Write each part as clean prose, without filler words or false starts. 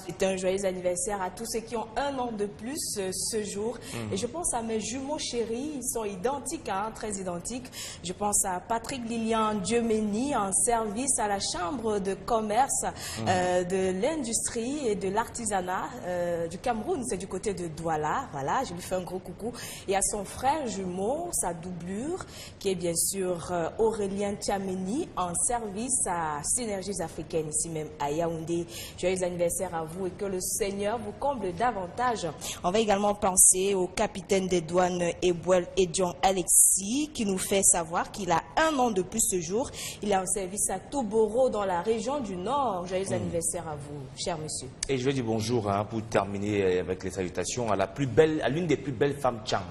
C'est un joyeux anniversaire à tous ceux qui ont un an de plus ce jour. Et je pense à mes jumeaux chéris, ils sont identiques, hein, très identiques. Je pense à Patrick Lilian Dieumény en service à la Chambre de commerce de l'industrie et de l'artisanat du Cameroun. C'est du côté de Douala, voilà, je lui fais un gros coucou. Et à son frère jumeau, sa doublure, qui est bien sûr Aurélien Tchameni en service à Synergies africaines, ici même à Yaoundé. Joyeux anniversaire à vous et que le Seigneur vous comble davantage. On va également penser au capitaine des douanes Ebouel Edjon Alexis qui nous fait savoir qu'il a un an de plus ce jour. Il est en service à Toboro dans la région du Nord. Joyeux anniversaire à vous, cher monsieur. Et je vais dire bonjour hein, pour terminer avec les salutations à l'une des plus belles femmes Tchang.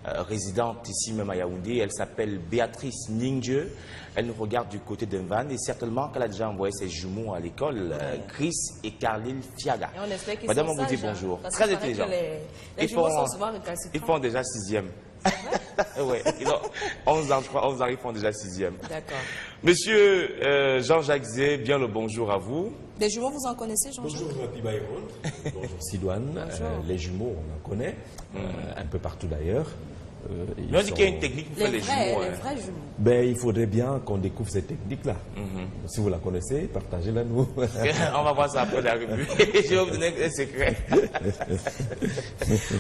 Résidente ici même à Yaoundé, elle s'appelle Béatrice Ningje. Elle nous regarde du côté de Van et certainement qu'elle a déjà envoyé ses jumeaux à l'école, Chris et Carlyle Fiaga. Et Madame, on vous dit bonjour. Très intelligent. Ils font déjà 6e. Ouais, 11 ans, je crois, 11 ans, ils font déjà 6e. D'accord. Monsieur Jean-Jacques Zé, bien le bonjour à vous. Des jumeaux, vous en connaissez, Jean-Jacques? Bonjour, Rapi Bayron. Bonjour, Sidoine. Les jumeaux, on en connaît, un peu partout d'ailleurs. Mais on dit qu'il y a une technique pour faire les jumeaux. Les vrais jumeaux. Ben, il faudrait bien qu'on découvre cette technique-là. Si vous la connaissez, partagez-la nous. On va voir ça après la revue. Je vais vous donner un secret.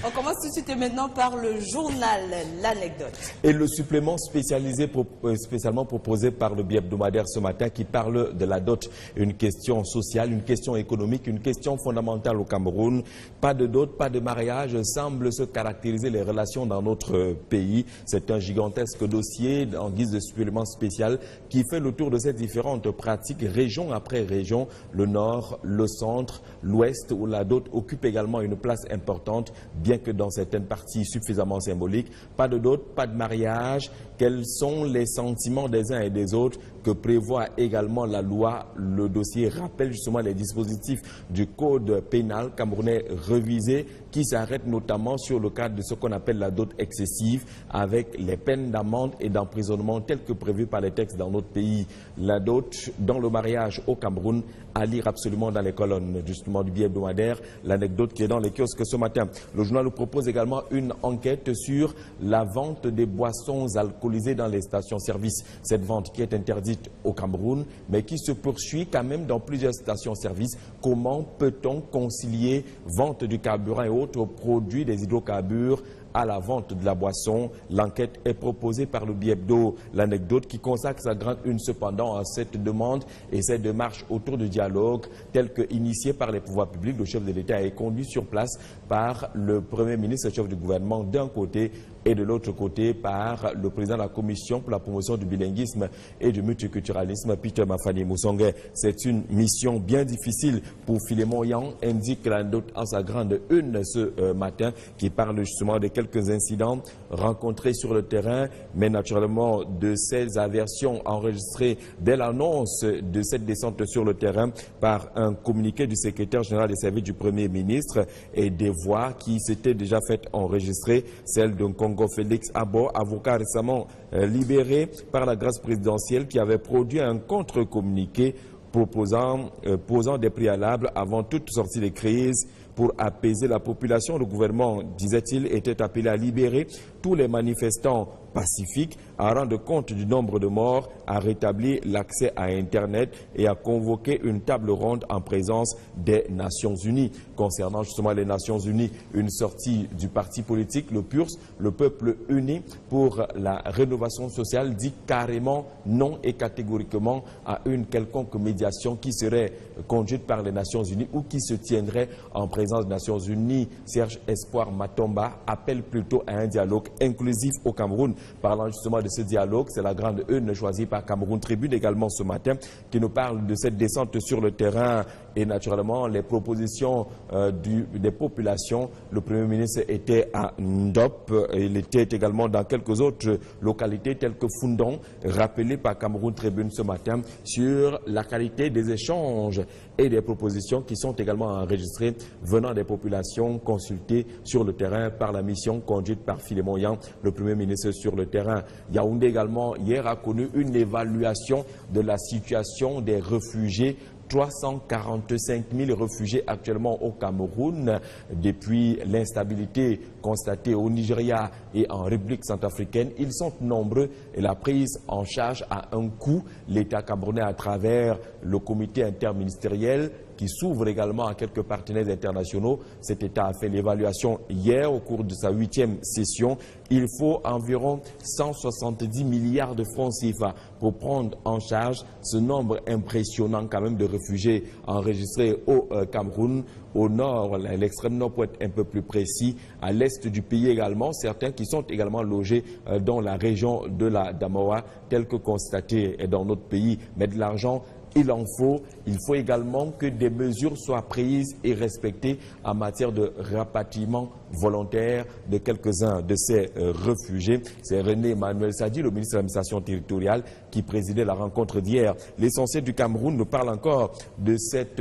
On commence tout de suite et maintenant par le journal, l'anecdote. Et le supplément spécialisé, spécialement proposé par le bi-hebdomadaire ce matin qui parle de la dot. Une question sociale, une question économique, une question fondamentale au Cameroun. Pas de dot, pas de mariage, semble se caractériser les relations dans notre pays. C'est un gigantesque dossier en guise de supplément spécial qui fait le tour de ces différentes pratiques, région après région, le nord, le centre, l'ouest, où la dot occupe également une place importante, bien que dans certaines parties suffisamment symboliques. Pas de dot, pas de mariage. Quels sont les sentiments des uns et des autres que prévoit également la loi? Le dossier rappelle justement les dispositifs du code pénal camerounais revisé qui s'arrête notamment sur le cadre de ce qu'on appelle la dot excessive avec les peines d'amende et d'emprisonnement telles que prévues par les textes dans notre pays. La dot dans le mariage au Cameroun, à lire absolument dans les colonnes justement du bi-hebdomadaire, l'anecdote qui est dans les kiosques ce matin. Le journal nous propose également une enquête sur la vente des boissons alcoolisées dans les stations-service. Cette vente qui est interdite au Cameroun, mais qui se poursuit quand même dans plusieurs stations-service. Comment peut-on concilier vente du carburant et autres produits des hydrocarbures à la vente de la boisson? L'enquête est proposée par le bi-hebdo. L'anecdote qui consacre sa grande une cependant à cette demande et cette démarche autour du dialogue tel que initié par les pouvoirs publics. Le chef de l'État est conduit sur place par le Premier ministre, chef du gouvernement d'un côté, et de l'autre côté par le président de la Commission pour la promotion du bilinguisme et du multiculturalisme, Peter Mafani Moussongue. C'est une mission bien difficile pour Philémon Yang, indique l'anecdote en sa grande une ce matin, qui parle justement de quelques incidents rencontrés sur le terrain, mais naturellement de ces aversions enregistrées dès l'annonce de cette descente sur le terrain par un communiqué du secrétaire général des services du Premier ministre et des voix qui s'étaient déjà faites enregistrer, celle d'un Congo Félix Abo, avocat récemment libéré par la grâce présidentielle qui avait produit un contre-communiqué posant des préalables avant toute sortie de crise pour apaiser la population. Le gouvernement, disait-il, était appelé à libérer tous les manifestants pacifiques, à rendre compte du nombre de morts, à rétablir l'accès à Internet et à convoquer une table ronde en présence des Nations Unies. Concernant justement les Nations Unies, une sortie du parti politique, le PURS, le Peuple Uni pour la rénovation sociale, dit carrément non et catégoriquement à une quelconque médiation qui serait conduite par les Nations Unies ou qui se tiendrait en présence des Nations Unies. Serge Espoir Matomba appelle plutôt à un dialogue inclusif au Cameroun. Parlant justement de ce dialogue, c'est la grande une choisie par Cameroun Tribune également ce matin qui nous parle de cette descente sur le terrain et naturellement les propositions des populations. Le Premier ministre était à Ndop, il était également dans quelques autres localités telles que Fundong, rappelé par Cameroun Tribune ce matin sur la qualité des échanges et des propositions qui sont également enregistrées venant des populations consultées sur le terrain par la mission conduite par Philémon Yang, le Premier ministre sur le terrain. Yaoundé également hier a connu une évaluation de la situation des réfugiés 345 000 réfugiés actuellement au Cameroun depuis l'instabilité constatée au Nigeria et en République centrafricaine. Ils sont nombreux et la prise en charge a un coût. L'État camerounais, à travers le comité interministériel qui s'ouvre également à quelques partenaires internationaux, cet État a fait l'évaluation hier au cours de sa 8e session. Il faut environ 170 milliards de francs CFA pour prendre en charge ce nombre impressionnant quand même de réfugiés enregistrés au Cameroun. Au nord, l'extrême nord pour être un peu plus précis, à l'est du pays également, certains qui sont également logés dans la région de la Damoa, tel que constaté dans notre pays. Mais de l'argent, il en faut. Il faut également que des mesures soient prises et respectées en matière de rapatriement volontaire de quelques-uns de ces réfugiés. C'est René Emmanuel Sadi, le ministre de l'administration territoriale, qui présidait la rencontre d'hier. L'essentiel du Cameroun nous parle encore de cette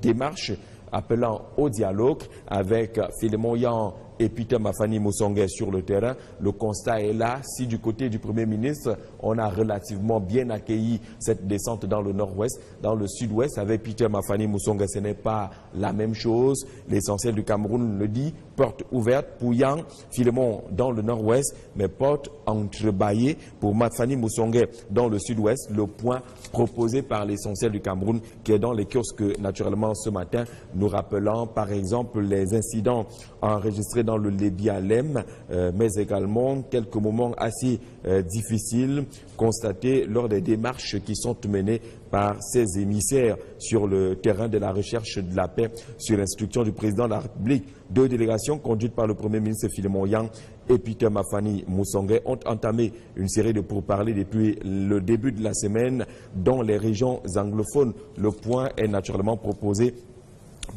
démarche appelant au dialogue avec Philémon Yan et Peter Mafani Moussongue sur le terrain. Le constat est là. Si du côté du Premier ministre, on a relativement bien accueilli cette descente dans le nord-ouest, dans le sud-ouest, avec Peter Mafani Moussongue, ce n'est pas la même chose. L'essentiel du Cameroun le dit, porte ouverte pour Yang, Philémon dans le nord-ouest, mais porte entrebâillée pour Mafani Moussongue dans le sud-ouest. Le point proposé par l'essentiel du Cameroun qui est dans les kiosques naturellement ce matin, nous rappelant par exemple les incidents enregistrés dans le Lébi à Lem, mais également quelques moments assez difficiles constatés lors des démarches qui sont menées par ces émissaires sur le terrain de la recherche de la paix sur instruction du président de la République. 2 délégations conduites par le Premier ministre Philémon Yang et Peter Mafani Moussongue ont entamé une série de pourparlers depuis le début de la semaine dans les régions anglophones. Le point est naturellement proposé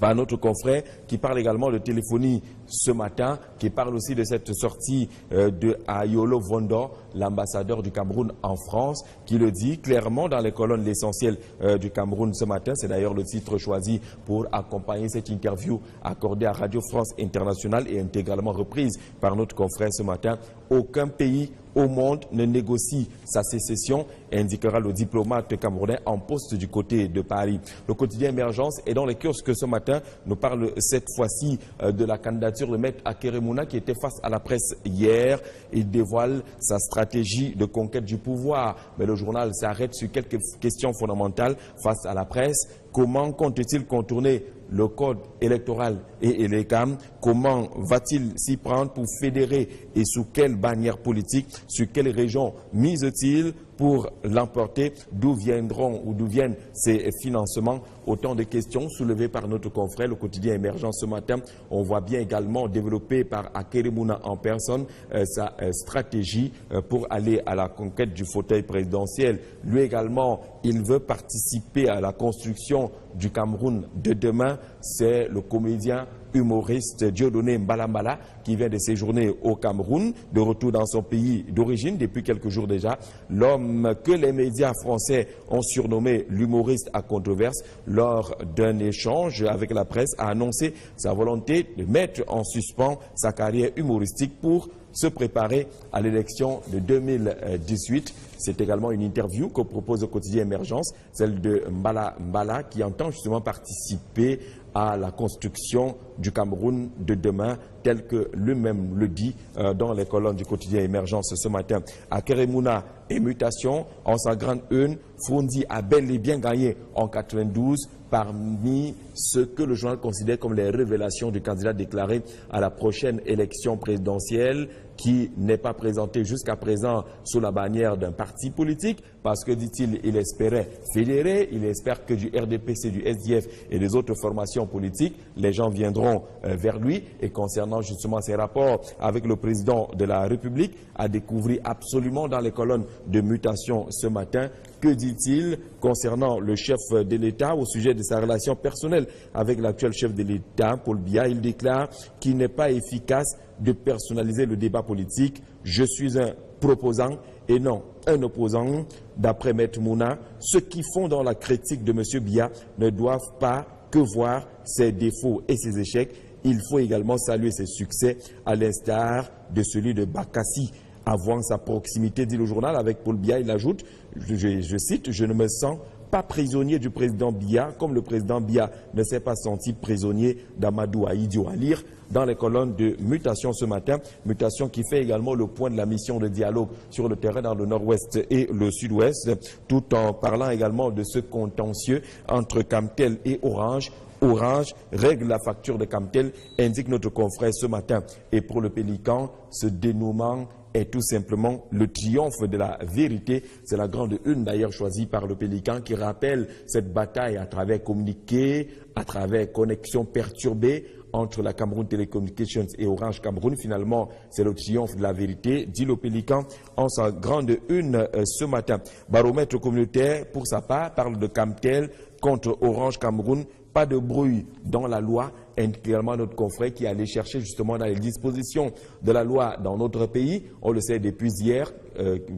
par notre confrère qui parle également de téléphonie ce matin, qui parle aussi de cette sortie de Ayolo Vondor, l'ambassadeur du Cameroun en France, qui le dit clairement dans les colonnes l'essentiel du Cameroun ce matin. C'est d'ailleurs le titre choisi pour accompagner cette interview accordée à Radio France Internationale et intégralement reprise par notre confrère ce matin. Aucun pays au monde ne négocie sa sécession, indiquera le diplomate camerounais en poste du côté de Paris. Le quotidien Émergence est dans les kiosques ce matin, nous parle cette fois-ci de la candidature de Maître Akeremouna qui était face à la presse hier. Il dévoile sa stratégie de conquête du pouvoir. Mais le journal s'arrête sur quelques questions fondamentales face à la presse. Comment compte-t-il contourner le code électoral et l'ECAM? Comment va-t-il s'y prendre pour fédérer et sous quelle bannière politique? Sur quelle région mise-t-il pour l'emporter? D'où viendront ou d'où viennent ces financements? Autant de questions soulevées par notre confrère, le quotidien Émergent ce matin. On voit bien également développé par Akeremouna en personne sa stratégie pour aller à la conquête du fauteuil présidentiel. Lui également, il veut participer à la construction du Cameroun de demain. C'est le comédien humoriste Dieudonné Mbalambala qui vient de séjourner au Cameroun, de retour dans son pays d'origine depuis quelques jours déjà. L'homme que les médias français ont surnommé l'humoriste à controverse, lors d'un échange avec la presse, a annoncé sa volonté de mettre en suspens sa carrière humoristique pour se préparer à l'élection de 2018. C'est également une interview que propose le quotidien Émergence, celle de Mbala qui entend justement participer à la construction du Cameroun de demain, tel que lui-même le dit dans les colonnes du quotidien Émergence ce matin. Akeremouna et mutation, en sa grande une, Frondi a bel et bien gagné en 92 parmi ce que le journal considère comme les révélations du candidat déclaré à la prochaine élection présidentielle, qui n'est pas présenté jusqu'à présent sous la bannière d'un parti politique, parce que, dit-il, il espérait fédérer, il espère que du RDPC, du SDF et des autres formations politiques, les gens viendront vers lui. Et concernant justement ses rapports avec le président de la République, à découvrir absolument dans les colonnes de mutation ce matin. Que dit-il concernant le chef de l'État au sujet de sa relation personnelle avec l'actuel chef de l'État, Paul Biya? Il déclare qu'il n'est pas efficace de personnaliser le débat politique. Je suis un proposant et non un opposant. D'après Maître Mouna, ceux qui font dans la critique de M. Biya ne doivent pas que voir ses défauts et ses échecs. Il faut également saluer ses succès, à l'instar de celui de Bakassi. Avant sa proximité, dit le journal, avec Paul Biya, il ajoute, je cite, « Je ne me sens pas prisonnier du président Biya, comme le président Biya ne s'est pas senti prisonnier d'Amadou Ahidjo Alir. Dans les colonnes de Mutation ce matin, Mutation qui fait également le point de la mission de dialogue sur le terrain dans le nord-ouest et le sud-ouest, tout en parlant également de ce contentieux entre Camtel et Orange. Orange règle la facture de Camtel, indique notre confrère ce matin. Et pour le Pélican, ce dénouement est tout simplement le triomphe de la vérité. C'est la grande une d'ailleurs choisie par le Pélican qui rappelle cette bataille à travers communiqué, à travers connexion perturbée entre la Cameroun Telecommunications et Orange Cameroun. Finalement, c'est le triomphe de la vérité, dit le Pélican en sa grande une ce matin. Baromètre communautaire, pour sa part, parle de Camtel contre Orange Cameroun. Pas de bruit dans la loi, également notre confrère qui allait chercher justement dans les dispositions de la loi dans notre pays. On le sait depuis hier,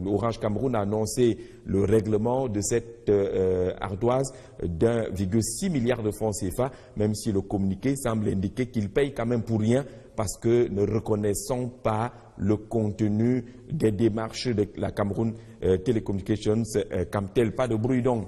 Orange Cameroun a annoncé le règlement de cette ardoise d'1,6 milliard de francs CFA, même si le communiqué semble indiquer qu'il paye quand même pour rien parce que ne reconnaissant pas le contenu des démarches de la Cameroun Telecommunications, Camtel. Pas de bruit donc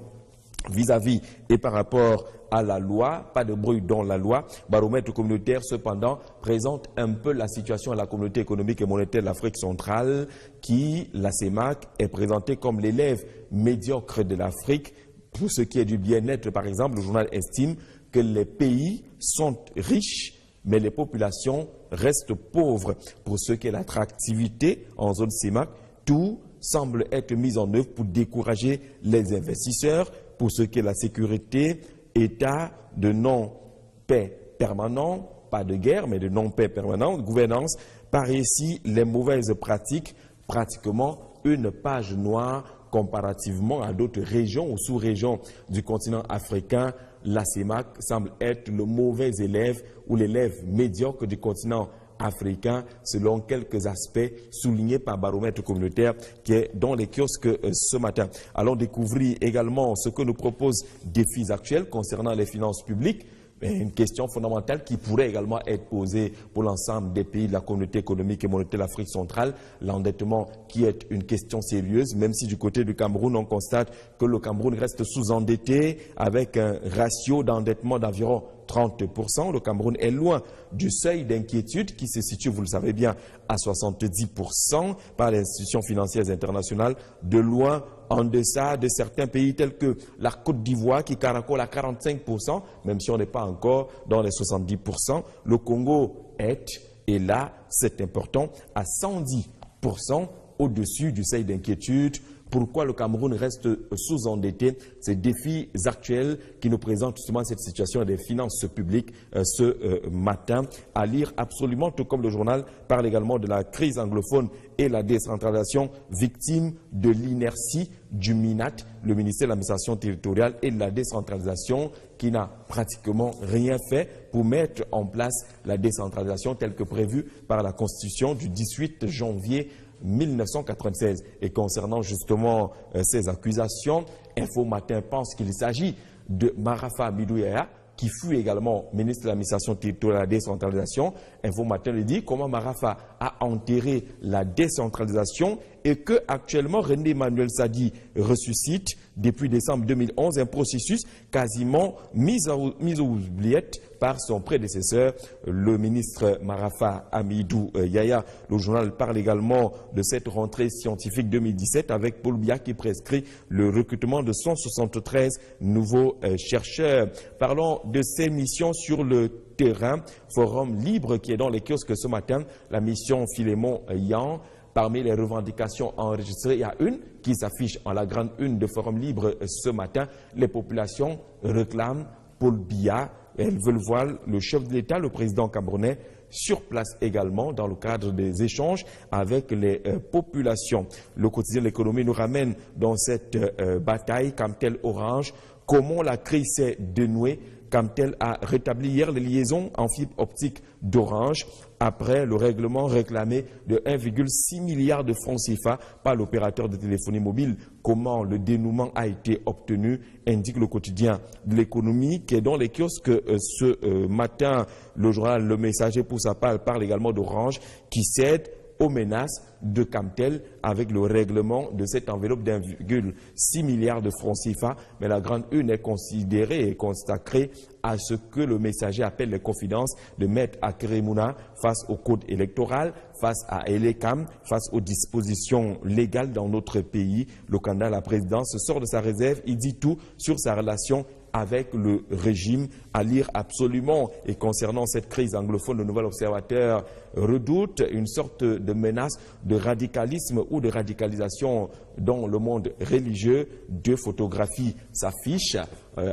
vis-à-vis et par rapport à la loi, pas de bruit dans la loi. Baromètre communautaire, cependant, présente un peu la situation à la communauté économique et monétaire de l'Afrique centrale, qui, la CEMAC, est présentée comme l'élève médiocre de l'Afrique. Pour ce qui est du bien-être, par exemple, le journal estime que les pays sont riches, mais les populations restent pauvres. Pour ce qui est de l'attractivité en zone CEMAC, tout semble être mis en œuvre pour décourager les investisseurs. Pour ce qui est de la sécurité, état de non-paix permanent, pas de guerre, mais de non-paix permanent, gouvernance, par ici les mauvaises pratiques, pratiquement une page noire comparativement à d'autres régions ou sous-régions du continent africain. La CEMAC semble être le mauvais élève ou l'élève médiocre du continent africain, selon quelques aspects soulignés par Baromètre communautaire qui est dans les kiosques ce matin. Allons découvrir également ce que nous proposent Défis actuels concernant les finances publiques. Une question fondamentale qui pourrait également être posée pour l'ensemble des pays de la communauté économique et monétaire de l'Afrique centrale. L'endettement qui est une question sérieuse, même si du côté du Cameroun, on constate que le Cameroun reste sous-endetté avec un ratio d'endettement d'environ 30%. Le Cameroun est loin du seuil d'inquiétude qui se situe, vous le savez bien, à 70% par les institutions financières internationales, de loin en deçà de certains pays tels que la Côte d'Ivoire qui caracole à 45%, même si on n'est pas encore dans les 70%. Le Congo est, et là c'est important, à 110% au-dessus du seuil d'inquiétude. Pourquoi le Cameroun reste sous-endetté? Ces défis actuels qui nous présentent justement cette situation des finances publiques ce matin. À lire absolument, tout comme le journal parle également de la crise anglophone et la décentralisation, victime de l'inertie du MINAT, le ministère de l'administration territoriale et de la décentralisation, qui n'a pratiquement rien fait pour mettre en place la décentralisation telle que prévue par la Constitution du 18 janvier 1996. Et concernant justement ces accusations, Info Matin pense qu'il s'agit de Marafa Amidou Yaya, qui fut également ministre de l'administration territoriale et de la décentralisation. Info Matin lui dit comment Marafa a enterré la décentralisation et que actuellement René Emmanuel Sadi ressuscite depuis décembre 2011 un processus quasiment mis aux oubliettes par son prédécesseur, le ministre Marafa Amidou Yaya. Le journal parle également de cette rentrée scientifique 2017 avec Paul Biya qui prescrit le recrutement de 173 nouveaux chercheurs. Parlons de ces missions sur le terrain. Forum libre qui est dans les kiosques ce matin, la mission Philémon Yan. Parmi les revendications enregistrées, il y a une qui s'affiche en la grande une de Forum libre ce matin. Les populations réclament Paul Biya. Elles veulent voir le chef de l'État, le président camerounais, sur place également dans le cadre des échanges avec les populations. Le quotidien de l'économie nous ramène dans cette bataille Camtel Orange. Comment la crise s'est dénouée? Camtel a rétabli hier les liaisons en fibre optique d'Orange après le règlement réclamé de 1,6 milliard de francs CFA par l'opérateur de téléphonie mobile. Comment le dénouement a été obtenu, indique le quotidien de l'économie qui est dans les kiosques ce matin. Le journal Le Messager pour sa part parle également d'Orange qui cède aux menaces de Camtel avec le règlement de cette enveloppe d'1,6 milliard de francs CFA. Mais la grande une est considérée et consacrée à ce que le messager appelle les confidences de Maître Akeremouna face au code électoral, face à Elecam, face aux dispositions légales dans notre pays. Le candidat à la présidence sort de sa réserve, il dit tout sur sa relation avec le régime, à lire absolument. Et concernant cette crise anglophone, le Nouvel Observateur redoute une sorte de menace de radicalisme ou de radicalisation dans le monde religieux. 2 photographies s'affichent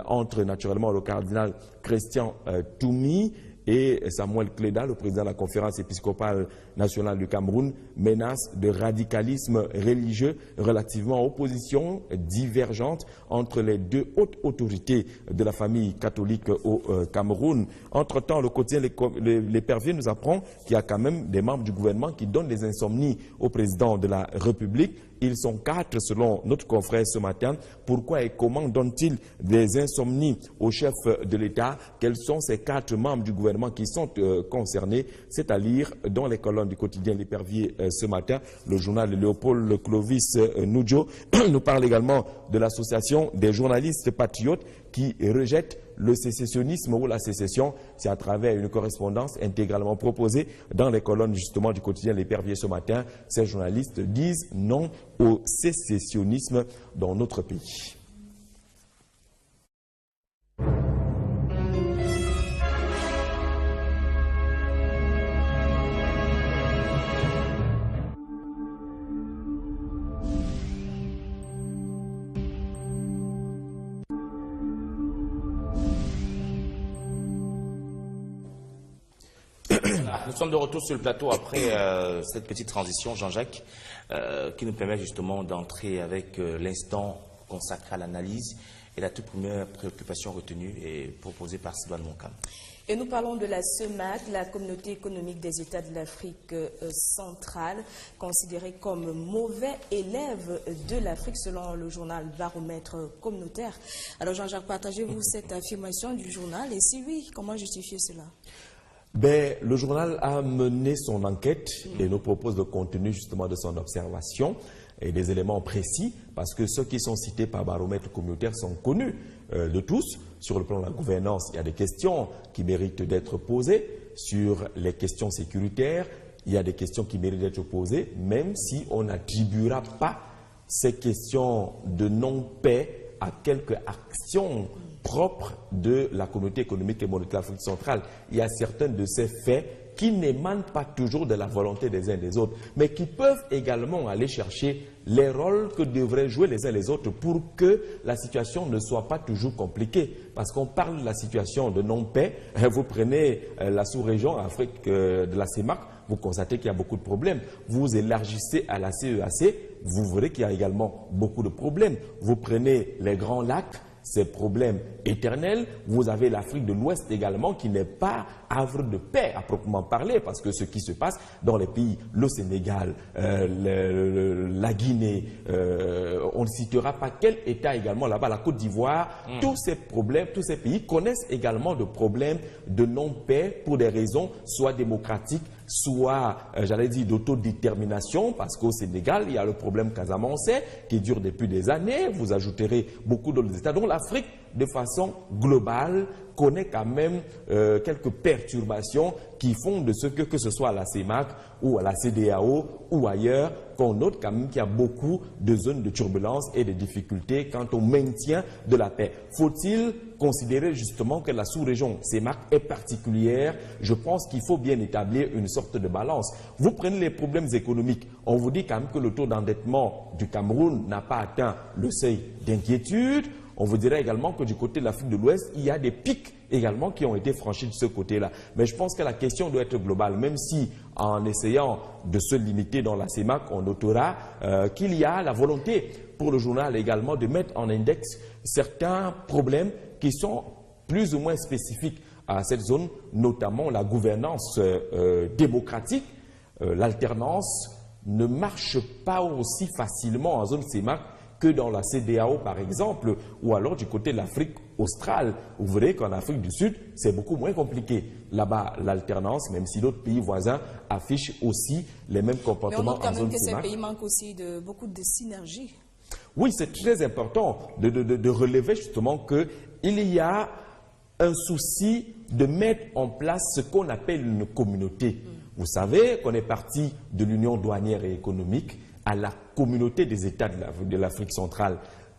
entre naturellement le cardinal Christian Toumi et Samuel Cléda, le président de la conférence épiscopale nationale du Cameroun, menace de radicalisme religieux relativement aux positions divergentes entre les 2 hautes autorités de la famille catholique au Cameroun. Entre-temps, le quotidien L'Épervier nous apprend qu'il y a quand même des membres du gouvernement qui donnent des insomnies au président de la République. Ils sont 4 selon notre confrère ce matin. Pourquoi et comment donnent-ils des insomnies au chef de l'État? Quels sont ces 4 membres du gouvernement qui sont concernés? C'est à lire dans les colonnes du quotidien L'Épervier ce matin. Le journal de Léopold Clovis Noudjo nous parle également de l'association des journalistes patriotes qui rejettent le sécessionnisme ou la sécession. C'est à travers une correspondance intégralement proposée dans les colonnes justement du quotidien L'Épervier ce matin. Ces journalistes disent non au sécessionnisme dans notre pays. Nous sommes de retour sur le plateau après cette petite transition, Jean-Jacques, qui nous permet justement d'entrer avec l'instant consacré à l'analyse et la toute première préoccupation retenue et proposée par Sylvain Moncam. Et nous parlons de la CEMAC, la Communauté économique des États de l'Afrique centrale, considérée comme mauvais élève de l'Afrique selon le journal Baromètre communautaire. Alors Jean-Jacques, partagez-vous cette affirmation du journal et si oui, comment justifier cela? Le journal a mené son enquête et nous propose le contenu justement de son observation et des éléments précis parce que ceux qui sont cités par Baromètre communautaire sont connus de tous. Sur le plan de la gouvernance, il y a des questions qui méritent d'être posées. Sur les questions sécuritaires, il y a des questions qui méritent d'être posées, même si on n'attribuera pas ces questions de non-paix à quelques actions propre de la communauté économique et monétaire d'Afrique centrale. Il y a certains de ces faits qui n'émanent pas toujours de la volonté des uns des autres, mais qui peuvent également aller chercher les rôles que devraient jouer les uns les autres pour que la situation ne soit pas toujours compliquée. Parce qu'on parle de la situation de non-paix, vous prenez la sous-région Afrique de la CEMAC, vous constatez qu'il y a beaucoup de problèmes. Vous élargissez à la CEAC, vous verrez qu'il y a également beaucoup de problèmes. Vous prenez les grands lacs, ces problèmes éternels. Vous avez l'Afrique de l'Ouest également qui n'est pas havre de paix à proprement parler parce que ce qui se passe dans les pays, le Sénégal, la Guinée, on ne citera pas quel État également là-bas, la Côte d'Ivoire, tous ces problèmes, tous ces pays connaissent également de problèmes de non-paix pour des raisons soit démocratiques, soit, j'allais dire, d'autodétermination, parce qu'au Sénégal, il y a le problème casamançais qui dure depuis des années. Vous ajouterez beaucoup d'autres États. Donc l'Afrique, de façon globale, connaît quand même quelques perturbations qui font de ce que ce soit à la CEMAC ou à la CEDEAO ou ailleurs, qu'on note quand même qu'il y a beaucoup de zones de turbulence et de difficultés quant au maintien de la paix. Faut-il considérer justement que la sous-région CEMAC est particulière? Je pense qu'il faut bien établir une sorte de balance. Vous prenez les problèmes économiques, on vous dit quand même que le taux d'endettement du Cameroun n'a pas atteint le seuil d'inquiétude. On vous dirait également que du côté de l'Afrique de l'Ouest, il y a des pics également qui ont été franchis de ce côté-là. Mais je pense que la question doit être globale, même si en essayant de se limiter dans la CEMAC, on notera qu'il y a la volonté pour le journal également de mettre en index certains problèmes qui sont plus ou moins spécifiques à cette zone, notamment la gouvernance démocratique. L'alternance ne marche pas aussi facilement en zone CEMAC que dans la CEDEAO, par exemple, ou alors du côté de l'Afrique australe. Vous verrez qu'en Afrique du Sud, c'est beaucoup moins compliqué. Là-bas, l'alternance, même si d'autres pays voisins affichent aussi les mêmes comportements. Mais on note quand en même zone que ces CEMAC. pays manquent aussi de beaucoup de synergie. Oui, c'est très important de relever justement qu'il y a un souci de mettre en place ce qu'on appelle une communauté. Vous savez qu'on est parti de l'Union douanière et économique à la communauté des États de l'Afrique centrale.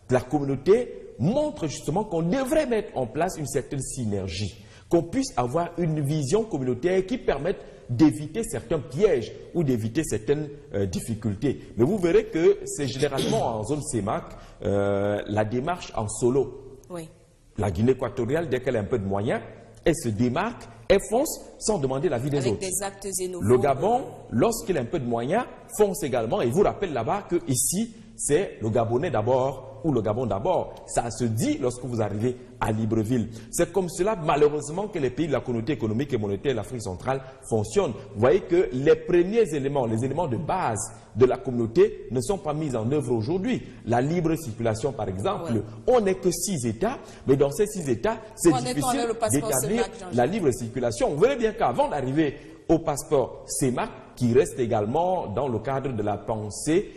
La communauté montre justement qu'on devrait mettre en place une certaine synergie, qu'on puisse avoir une vision communautaire qui permette d'éviter certains pièges ou d'éviter certaines difficultés. Mais vous verrez que c'est généralement en zone CEMAC la démarche en solo. Oui. La Guinée équatoriale, dès qu'elle a un peu de moyens, elle se démarque, elle fonce sans demander l'avis des Avec autres. des actes xénophobes. Le Gabon, lorsqu'il a un peu de moyens, fonce également. Et vous rappelle là-bas que ici, c'est le Gabonais d'abord ou le Gabon d'abord. Ça se dit lorsque vous arrivez à Libreville. C'est comme cela, malheureusement, que les pays de la communauté économique et monétaire de l'Afrique centrale fonctionnent. Vous voyez que les premiers éléments, les éléments de base de la communauté ne sont pas mis en œuvre aujourd'hui. La libre circulation, par exemple, Ouais. on n'est que 6 États, mais dans ces 6 États, c'est On est difficile le passeport d'établir CEMAC, Jean-Jacques. la libre circulation. Vous verrez bien qu'avant d'arriver au passeport CEMAC, qui reste également dans le cadre de la pensée,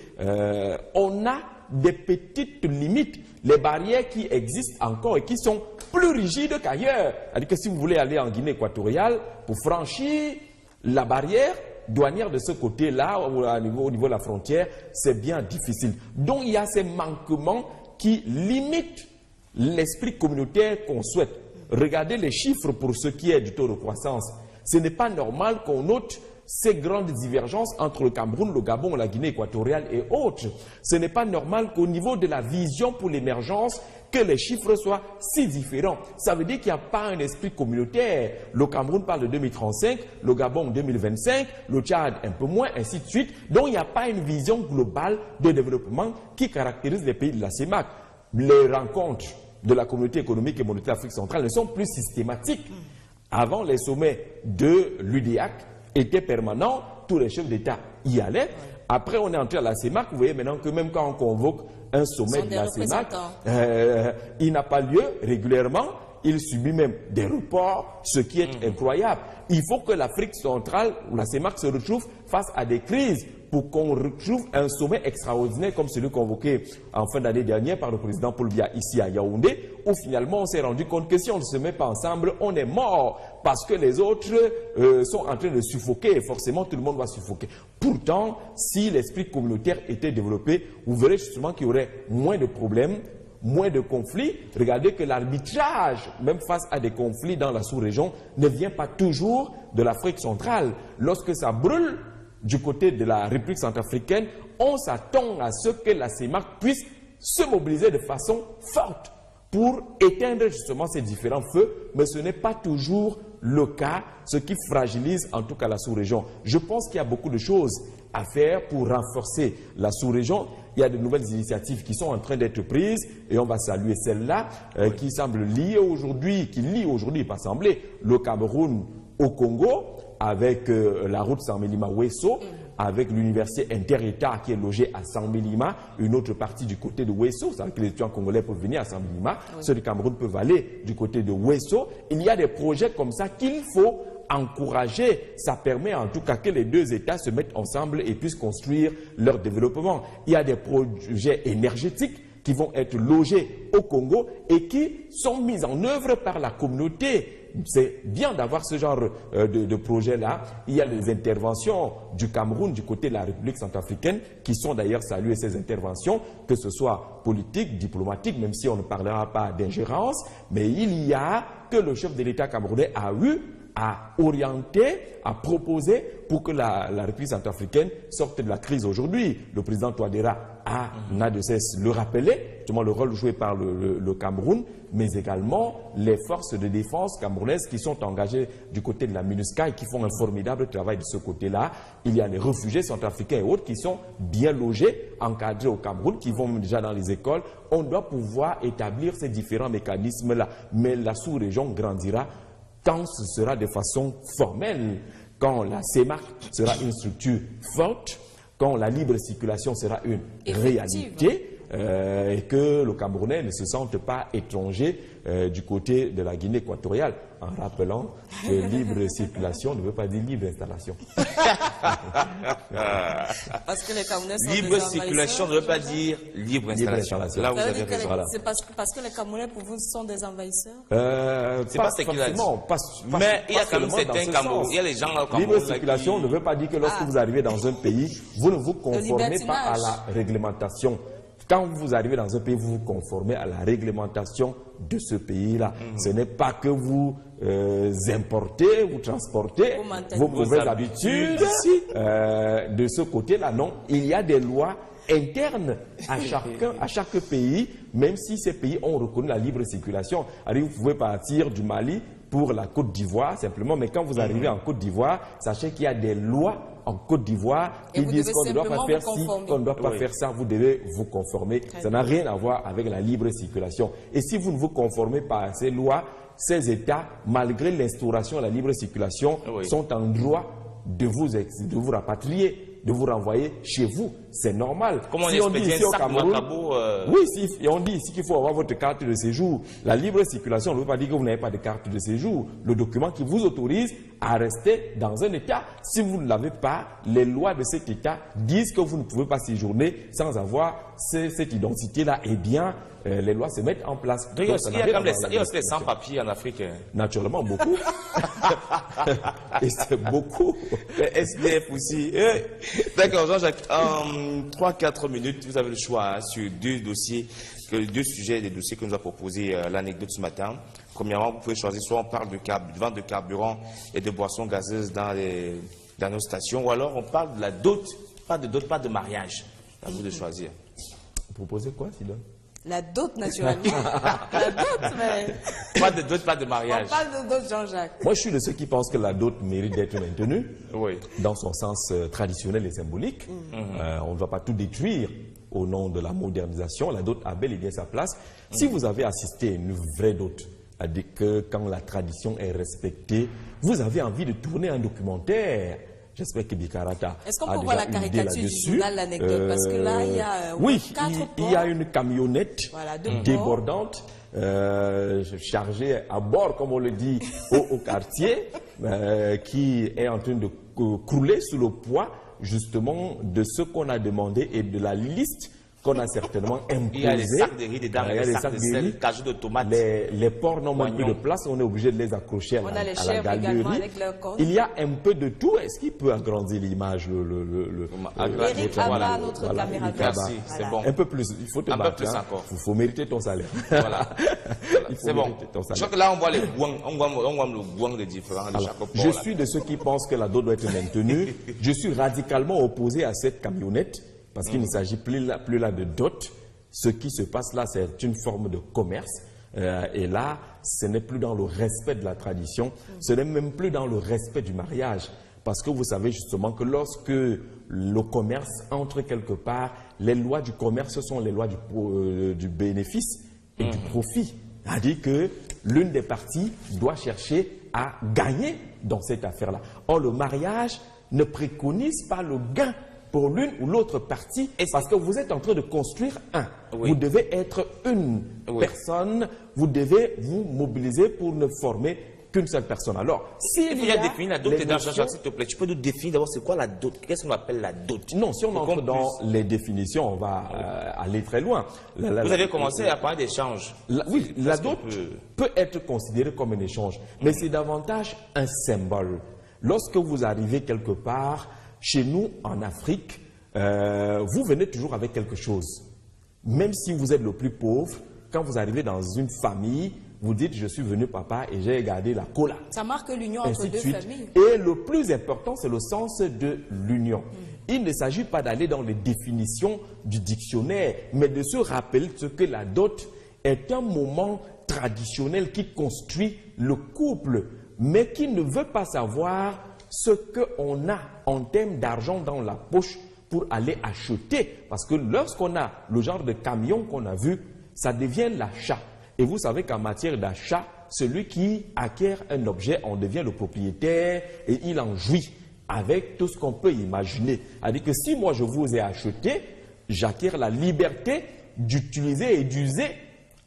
on a des petites limites, les barrières qui existent encore et qui sont plus rigides qu'ailleurs. C'est-à-dire que si vous voulez aller en Guinée équatoriale, pour franchir la barrière douanière de ce côté-là, au niveau de la frontière, c'est bien difficile. Donc il y a ces manquements qui limitent l'esprit communautaire qu'on souhaite. Regardez les chiffres pour ce qui est du taux de croissance. Ce n'est pas normal qu'on note ces grandes divergences entre le Cameroun, le Gabon, la Guinée équatoriale et autres. Ce n'est pas normal qu'au niveau de la vision pour l'émergence, que les chiffres soient si différents. Ça veut dire qu'il n'y a pas un esprit communautaire. Le Cameroun parle de 2035, le Gabon 2025, le Tchad un peu moins, ainsi de suite. Donc il n'y a pas une vision globale de développement qui caractérise les pays de la CEMAC. Les rencontres de la communauté économique et monétaire d'Afrique centrale ne sont plus systématiques. Avant, les sommets de l'UDIAC étaient permanents, tous les chefs d'État y allaient. Après, on est entré à la CEMAC. Vous voyez maintenant que même quand on convoque un sommet de la CEMAC, il n'a pas lieu régulièrement. Il subit même des reports, ce qui est incroyable. Il faut que l'Afrique centrale ou la CEMAC se retrouve face à des crises pour qu'on retrouve un sommet extraordinaire comme celui convoqué en fin d'année dernière par le président Paul Biya ici à Yaoundé, où finalement on s'est rendu compte que si on ne se met pas ensemble, on est mort parce que les autres sont en train de suffoquer et forcément tout le monde va suffoquer. Pourtant, si l'esprit communautaire était développé, vous verrez justement qu'il y aurait moins de problèmes, moins de conflits. Regardez que l'arbitrage, même face à des conflits dans la sous-région, ne vient pas toujours de l'Afrique centrale. Lorsque ça brûle du côté de la République centrafricaine, on s'attend à ce que la CEMAC puisse se mobiliser de façon forte pour éteindre justement ces différents feux, mais ce n'est pas toujours le cas, ce qui fragilise en tout cas la sous-région. Je pense qu'il y a beaucoup de choses à faire pour renforcer la sous-région. Il y a de nouvelles initiatives qui sont en train d'être prises et on va saluer celle-là qui semble liée aujourd'hui, qui lie aujourd'hui, pas semblé, le Cameroun au Congo avec la route Sambelima-Wesso, avec l'université inter-État qui est logée à Sambelima, une autre partie du côté de Wesso, c'est-à-dire que les étudiants congolais peuvent venir à Sambelima, ceux du Cameroun peuvent aller du côté de Wesso. Il y a des projets comme ça qu'il faut encourager. Ça permet en tout cas que les deux États se mettent ensemble et puissent construire leur développement. Il y a des projets énergétiques qui vont être logés au Congo et qui sont mis en œuvre par la communauté. C'est bien d'avoir ce genre de projet-là. Il y a des interventions du Cameroun du côté de la République centrafricaine qui sont d'ailleurs saluées, ces interventions, que ce soit politique, diplomatique, même si on ne parlera pas d'ingérence, mais il y a que le chef de l'État camerounais a eu à orienter, à proposer pour que la République centrafricaine sorte de la crise aujourd'hui. Le président Touadéra n'a de cesse de le rappeler, justement le rôle joué par le Cameroun, mais également les forces de défense camerounaises qui sont engagées du côté de la MINUSCA et qui font un formidable travail de ce côté-là. Il y a les réfugiés centrafricains et autres qui sont bien logés, encadrés au Cameroun, qui vont déjà dans les écoles. On doit pouvoir établir ces différents mécanismes-là, mais la sous-région grandira quand ce sera de façon formelle, quand la CEMAC sera une structure forte, quand la libre circulation sera une réalité, et que le Camerounais ne se sente pas étranger du côté de la Guinée équatoriale, en rappelant que libre circulation ne veut pas dire libre installation. Parce que les Camerounais sont Libre des circulation ne veut pas dire libre installation. Là, vous avez raison. Voilà. C'est parce que les Camerounais, pour vous, sont des envahisseurs? C'est pas ce qu'il a dit. Mais il y a quand même certains Camerounais, il y a les gens au Cameroun. Libre circulation ne veut pas dire que lorsque vous arrivez dans un pays, vous ne vous conformez pas à la réglementation. Quand vous arrivez dans un pays, vous vous conformez à la réglementation de ce pays-là. Ce n'est pas que vous importez, vous transportez vos mauvaises habitudes de ce côté-là. Non, il y a des lois internes à chaque pays, même si ces pays ont reconnu la libre circulation. Alors, vous pouvez partir du Mali pour la Côte d'Ivoire, simplement, mais quand vous arrivez en Côte d'Ivoire, sachez qu'il y a des lois en Côte d'Ivoire qui disent qu'on ne doit pas faire ci, qu'on ne doit pas faire ça, vous devez vous conformer. Ça n'a rien à voir avec la libre circulation. Et si vous ne vous conformez pas à ces lois, ces États, malgré l'instauration de la libre circulation, sont en droit de vous rapatrier, de vous renvoyer chez vous. C'est normal. Comment si on dit ici au Cameroun, oui, si on dit ici qu'il faut avoir votre carte de séjour, la libre circulation ne veut pas dire que vous n'avez pas de carte de séjour. Le document qui vous autorise à rester dans un État. Si vous ne l'avez pas, les lois de cet État disent que vous ne pouvez pas séjourner sans avoir cette identité-là. Eh bien, les lois se mettent en place. Donc, il y a aussi les sans-papiers en Afrique. Naturellement, beaucoup. Et c'est beaucoup. Les SDF aussi. D'accord, Jean-Jacques. 3-4 minutes, vous avez le choix sur deux sujets, des dossiers que nous a proposé l'anecdote ce matin. Premièrement, vous pouvez choisir, soit on parle de vente de carburant et de boissons gazeuses dans nos stations, ou alors on parle de la dot, pas de mariage. À vous de choisir. Vous proposez quoi, Sidon? La dot, naturellement. La dot, mais... Pas de dot, pas de mariage. On parle de dot, Jean-Jacques. Moi, je suis de ceux qui pensent que la dot mérite d'être maintenue, dans son sens traditionnel et symbolique. On ne va pas tout détruire au nom de la modernisation. La dot a bel et bien sa place. Si vous avez assisté à une vraie dot, c'est-à-dire que quand la tradition est respectée, vous avez envie de tourner un documentaire. J'espère que Bikarata Est-ce qu'on peut voir la caricature du journal, l'anecdote? Parce que là, il y a il y a une camionnette débordante chargée à bord, comme on le dit, au quartier, qui est en train de crouler sous le poids, justement, de ce qu'on a demandé et de la liste qu'on a certainement imposé. Il y a les sacs de riz dedans, les sacs de sel, cajou de tomates. Les porcs n'ont même plus de place, on est obligé de les accrocher à la galerie. Il y a un peu de tout. Est-ce qu'il peut agrandir l'image Eric Abba, notre caméraman. Merci, c'est bon. Un peu plus, il faut te battre. Il faut mériter ton salaire. Voilà. C'est bon. Je crois que là, on voit les gouangs, on voit le gouang de différents. Je suis de ceux qui pensent que la dot doit être maintenue. Je suis radicalement opposé à cette camionnette. Parce qu'il ne s'agit plus là de dot. Ce qui se passe là, c'est une forme de commerce. Et là, ce n'est plus dans le respect de la tradition. Ce n'est même plus dans le respect du mariage. Parce que vous savez justement que lorsque le commerce entre quelque part, les lois du commerce sont les lois du bénéfice et du profit. C'est-à-dire que l'une des parties doit chercher à gagner dans cette affaire-là. Or, le mariage ne préconise pas le gain pour l'une ou l'autre partie, parce que vous êtes en train de construire un. Vous devez être une personne, vous devez vous mobiliser pour ne former qu'une seule personne. Alors, il faut définir la dot dans Jean-Jacques, s'il te plaît. Tu peux nous définir d'abord c'est quoi la dot? Qu'est-ce qu'on appelle la dot? Non, si on entre dans les définitions, on va aller très loin. Vous avez commencé à parler d'échange. Oui, la dot peut être considérée comme un échange, mais c'est davantage un symbole. Lorsque vous arrivez quelque part, chez nous, en Afrique, vous venez toujours avec quelque chose. Même si vous êtes le plus pauvre, quand vous arrivez dans une famille, vous dites, je suis venu papa et j'ai gardé la cola. Ça marque l'union entre deux familles. Et le plus important, c'est le sens de l'union. Il ne s'agit pas d'aller dans les définitions du dictionnaire, mais de se rappeler ce que la dot est un moment traditionnel qui construit le couple, mais qui ne veut pas savoir ce qu'on a en termes d'argent dans la poche pour aller acheter. Parce que lorsqu'on a le genre de camion qu'on a vu, ça devient l'achat. Et vous savez qu'en matière d'achat, celui qui acquiert un objet, on devient le propriétaire et il en jouit avec tout ce qu'on peut imaginer. C'est-à-dire que si moi je vous ai acheté, j'acquiers la liberté d'utiliser et d'user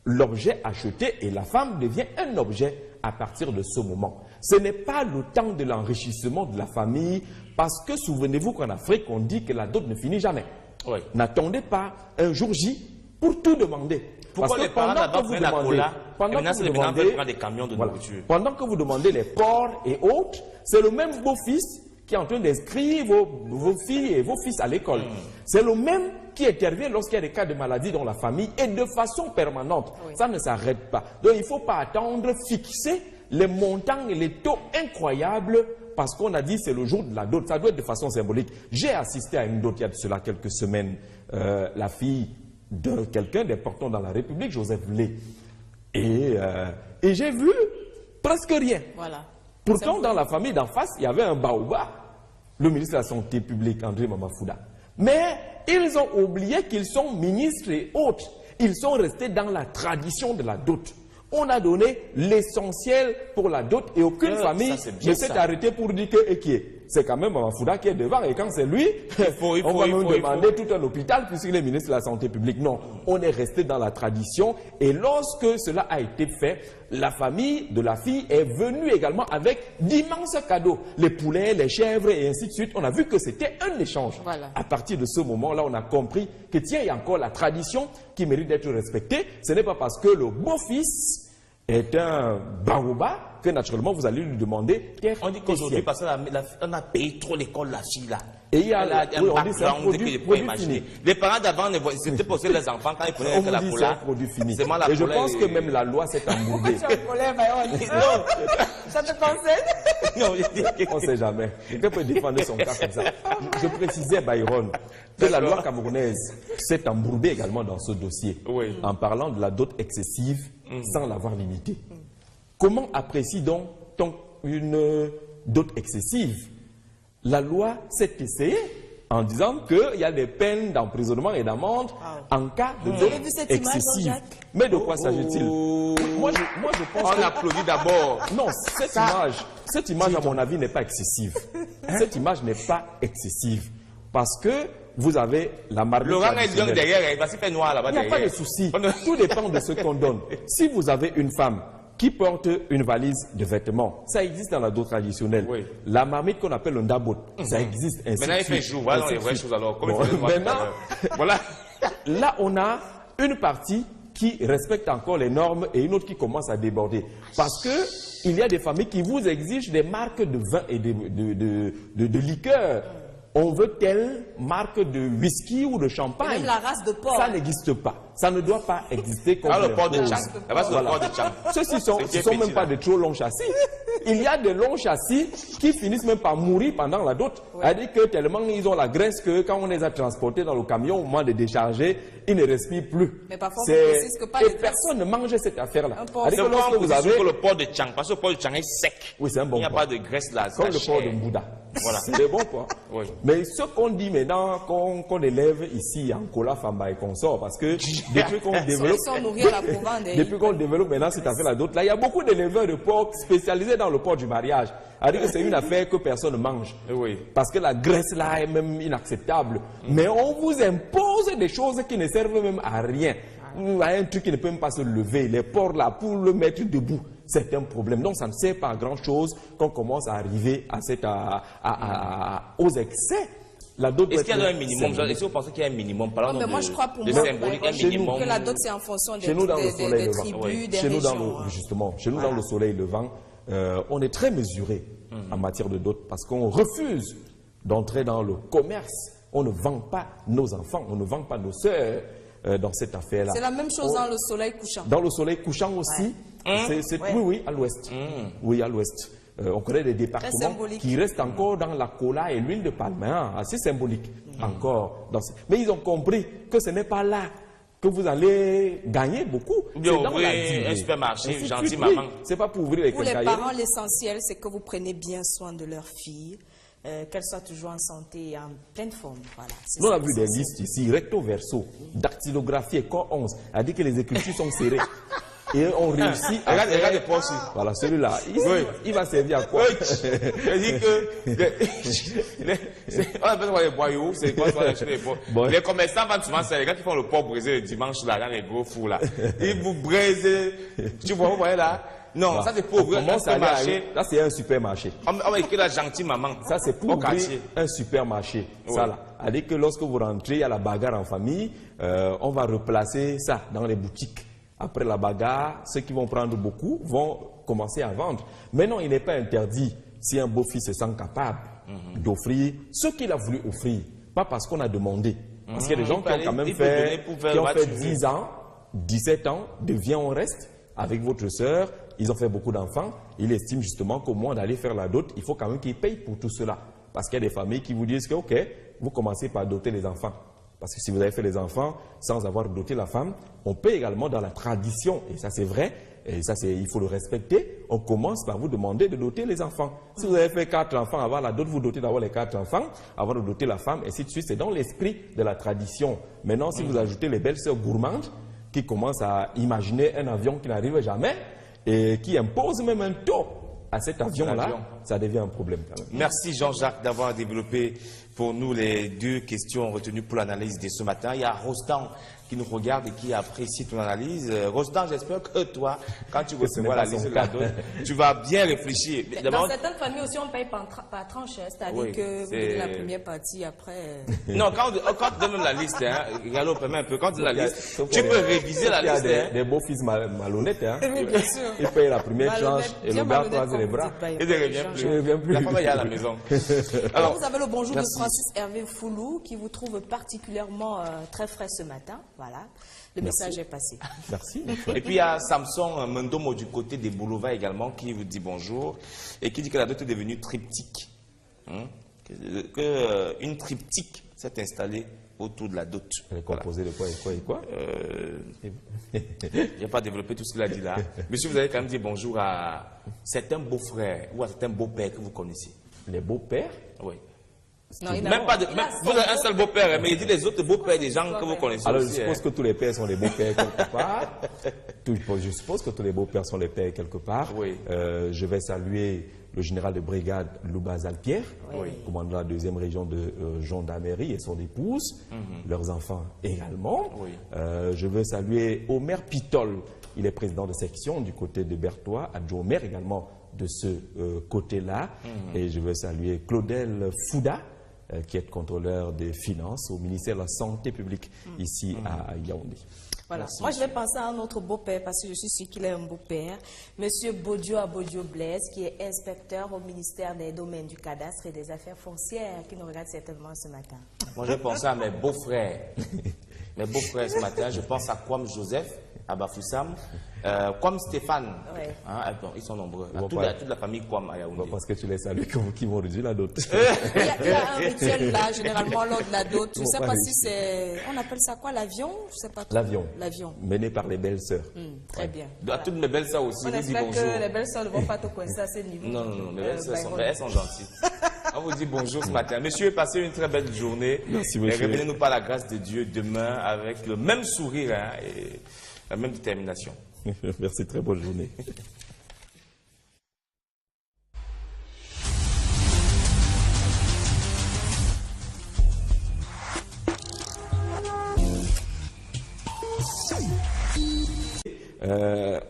l'objet acheté et la femme devient un objet à partir de ce moment. Ce n'est pas le temps de l'enrichissement de la famille parce que souvenez-vous qu'en Afrique, on dit que la dot ne finit jamais. Oui. N'attendez pas un jour J pour tout demander. Pourquoi les parents d'abord prenaient la cola et maintenant c'est les parents veulent prendre des camions de nourriture? Pendant que vous demandez les porcs et autres, c'est le même beau-fils qui est en train d'inscrire vos filles et vos fils à l'école. C'est le même qui intervient lorsqu'il y a des cas de maladie dans la famille et de façon permanente. Oui. Ça ne s'arrête pas. Donc il ne faut pas attendre, fixer les montants et les taux incroyables parce qu'on a dit c'est le jour de la dot. Ça doit être de façon symbolique. J'ai assisté à une dot il y a de cela quelques semaines. La fille de quelqu'un d'important dans la République, Joseph Lé. Et j'ai vu presque rien. Voilà. Pourtant, dans la famille d'en face, il y avait un baobab, le ministre de la Santé publique, André Mamafouda. Mais ils ont oublié qu'ils sont ministres et autres. Ils sont restés dans la tradition de la dot. On a donné l'essentiel pour la dot et aucune famille ne s'est arrêtée pour dire que qui est. C'est quand même Mamafouda qui est devant et quand c'est lui, on va nous demander tout un hôpital puisqu'il est ministre de la Santé publique. Non, on est resté dans la tradition et lorsque cela a été fait, la famille de la fille est venue également avec d'immenses cadeaux. Les poulets, les chèvres et ainsi de suite. On a vu que c'était un échange. Voilà. À partir de ce moment-là, on a compris que tiens, il y a encore la tradition qui mérite d'être respectée. Ce n'est pas parce que le beau-fils est un baobab que naturellement vous allez lui demander. On dit qu'aujourd'hui, parce qu'on a payé trop l'école, la fille là. Et il y a on dit c'est un produit fini. Les parents d'avant, c'était pour les enfants quand ils prenaient la cola. C'est un produit fini. Et je pense que même la loi s'est embourbée. Ça te concerne? On ne sait jamais. Quelqu'un peut défendre son cas comme ça. Je précisais, Byron, que la loi camerounaise s'est embourbée également dans ce dossier en parlant de la dot excessive sans l'avoir limitée. Comment apprécie donc une dot excessive? La loi s'est essayée en disant qu'il y a des peines d'emprisonnement et d'amende en cas de dot excessive. Mais de quoi s'agit-il? Moi, je pense on applaudit d'abord. Non, cette image, à mon avis, n'est pas excessive. Cette image n'est pas excessive. Parce que vous avez la marmite. Laurent est derrière, il va se faire noir là-bas. Il n'y a pas de souci. Tout dépend de ce qu'on donne. Si vous avez une femme qui porte une valise de vêtements, ça existe dans la dot traditionnelle. Oui. La marmite qu'on appelle un dabot, ça existe ainsi. Maintenant, il fait jour. Voilà les vraies choses alors. Voilà. Là, on a une partie qui respecte encore les normes et une autre qui commence à déborder. Parce que il y a des familles qui vous exigent des marques de vin et de liqueur. On veut telle marque de whisky ou de champagne. Même la race de porc. Ça n'existe pas. Ça ne doit pas exister comme le porc de Tchang. Ceux-ci sont même pas de trop longs châssis. Il y a de longs châssis qui finissent même par mourir pendant la dot. C'est-à-dire que tellement ils ont la graisse que quand on les a transportés dans le camion au moment de décharger, ils ne respirent plus. Mais parfois, et personne ne mange cette affaire-là. C'est que vous avez le porc de Tchang, parce que le porc de Tchang est sec. Oui, c'est un bon porc. Il n'y a pas de graisse là. Comme le porc de Mbouda. Voilà. C'est des bons porcs. Oui. Mais ce qu'on dit maintenant, qu'on élève ici en Kola, Famba et consorts, parce que depuis qu'on développe maintenant cette affaire-là d'autres, là, il y a beaucoup d'éleveurs de porcs spécialisés dans le porc du mariage. C'est-à-dire que c'est une affaire que personne ne mange. Oui. Parce que la graisse là est même inacceptable. Mais on vous impose des choses qui ne servent même à rien. Un truc qui ne peut même pas se lever. Les porcs là, pour le mettre debout, c'est un problème. Donc ça ne sert pas à grand-chose qu'on commence à arriver aux excès. Est-ce qu'il y a un minimum? Est-ce que vous pensez qu'il y a un minimum? Moi, je crois pour moi que la dot, c'est en fonction des tribus, des régions. Justement, chez nous, dans le soleil levant, on est très mesuré en matière de dot parce qu'on refuse d'entrer dans le commerce. On ne vend pas nos enfants, on ne vend pas nos sœurs dans cette affaire-là. C'est la même chose dans le soleil couchant. Dans le soleil couchant aussi, oui, à l'ouest. Oui, à l'ouest. On connaît des départements qui restent encore dans la cola et l'huile de palme, assez symbolique encore. Mais ils ont compris que ce n'est pas là que vous allez gagner beaucoup. C'est dans un supermarché, gentil maman. C'est pas pour ouvrir les quincailleries. Pour les parents, l'essentiel, c'est que vous prenez bien soin de leur fille, qu'elle soit toujours en santé et en pleine forme. Voilà, on a vu des listes ici, recto verso, dactylographie et corps 11, a dit que les écritures sont serrées. et on réussit à Regarde faire... les poches. Voilà, celui-là, il va servir à quoi? Je dis que on appelle ça les boyaux, c'est quoi ça, les commerçants vendent souvent ça, les gars qui font le porc brisé le dimanche là, dans les gros fours là. Ils vous brisent, tu vois, vous voyez là? Non, voilà. Ça c'est pour ouvrir un supermarché. Là c'est un supermarché. On va écrire la gentille maman. Ça c'est pour ouvrir un supermarché. Oui. Ça là. C'est-à-dire que lorsque vous rentrez, il y a la bagarre en famille, on va replacer ça dans les boutiques. Après la bagarre, ceux qui vont prendre beaucoup vont commencer à vendre. Mais non, il n'est pas interdit, si un beau-fils se sent capable d'offrir ce qu'il a voulu offrir. Pas parce qu'on a demandé. Parce qu'il y a des gens qui ont quand même fait 10 ans, 17 ans, de viens on reste avec votre sœur. Ils ont fait beaucoup d'enfants. Ils estiment justement qu'au moins d'aller faire la dot, il faut quand même qu'ils payent pour tout cela. Parce qu'il y a des familles qui vous disent que, ok, vous commencez par doter les enfants. Parce que si vous avez fait les enfants sans avoir doté la femme, on paye également dans la tradition. Et ça, c'est vrai. Et ça, il faut le respecter. On commence par vous demander de doter les enfants. Si vous avez fait 4 enfants avant la dot, vous dotez d'abord les 4 enfants, avant de doter la femme, et ainsi de suite. C'est dans l'esprit de la tradition. Maintenant, si vous ajoutez les belles-sœurs gourmandes, qui commencent à imaginer un avion qui n'arrive jamais, et qui impose même un taux à cet avion-là, ça devient un problème quand même. Merci Jean-Jacques d'avoir développé pour nous les 2 questions retenues pour l'analyse de ce matin. Il y a Rostand qui nous regarde et qui apprécie ton analyse. Rostand, j'espère que toi, quand tu recevras la liste de la donne, tu vas bien réfléchir. Dans certaines familles aussi, on paye par tranche, c'est-à-dire que vous donnez la première partie, après... Non, quand tu donnes même la liste, hein, Gallo, permet un peu, quand tu donnes la liste, tu peux réviser la liste. Il y a des beaux-fils malhonnêtes, hein. Oui, bien sûr. Ils payent la première tranche et le gars croise les bras. Il ne revient plus. La femme est à la maison. Alors, vous avez le bonjour de Francis Hervé Foulou, qui vous trouve particulièrement très frais ce matin. Voilà, le message est passé. Merci. Et puis il y a Samson Mendomo du côté des Boulova également qui vous dit bonjour et qui dit que la dot est devenue triptyque. Une triptyque s'est installée autour de la dot. Elle est composée de quoi et quoi et quoi Je n'ai pas développé tout ce qu'il a dit là. Monsieur, vous avez quand même dit bonjour à certains beaux-frères ou à certains beaux-pères que vous connaissez. Les beaux-pères? Oui. Non, même pas de, vous avez un seul beau-père, mais il dit les autres beaux-pères des gens que vous connaissez. Alors aussi, je suppose que tous les pères sont les beaux-pères quelque part. Je suppose que tous les beaux-pères sont les pères quelque part. Oui. Je vais saluer le général de brigade Louba Zalpierre, commandant la 2e région de gendarmerie et son épouse, leurs enfants également. Oui. Je veux saluer Omer Pitol, il est président de section du côté de Berthois, adjoint au maire également de ce côté-là. Et je veux saluer Claudel Fouda, qui est contrôleur des finances au ministère de la Santé publique ici à Yaoundé. Voilà. Moi, je vais penser à un autre beau-père, parce que je suis sûr qu'il est un beau-père, Monsieur Bodio Abodio Blaise, qui est inspecteur au ministère des Domaines du Cadastre et des Affaires foncières, qui nous regarde certainement ce matin. Moi, je vais penser à mes beaux-frères. Mes beaux-frères ce matin, je pense à Kwam Joseph, à Bafoussam, Kwam Stéphane, hein, ils sont nombreux, à toute la famille Kwam à Yaoundé. Parce que tu les salues qui vont réduire la dot. Il y a un rituel là, généralement lors de la dot. Je ne sais pas si c'est, on appelle ça quoi, l'avion? Je sais pas trop. L'avion. L'avion. Mené par les belles-sœurs. Très bien. À toutes mes belles-sœurs aussi, on espère que les belles-sœurs ne vont pas te coincer à ce niveau. Non, mes belles-sœurs elles sont gentilles. On vous dit bonjour ce matin. Monsieur, passez une très belle journée. Merci, monsieur. Et revenez-nous par la grâce de Dieu demain avec le même sourire et la même détermination. Merci, très bonne journée.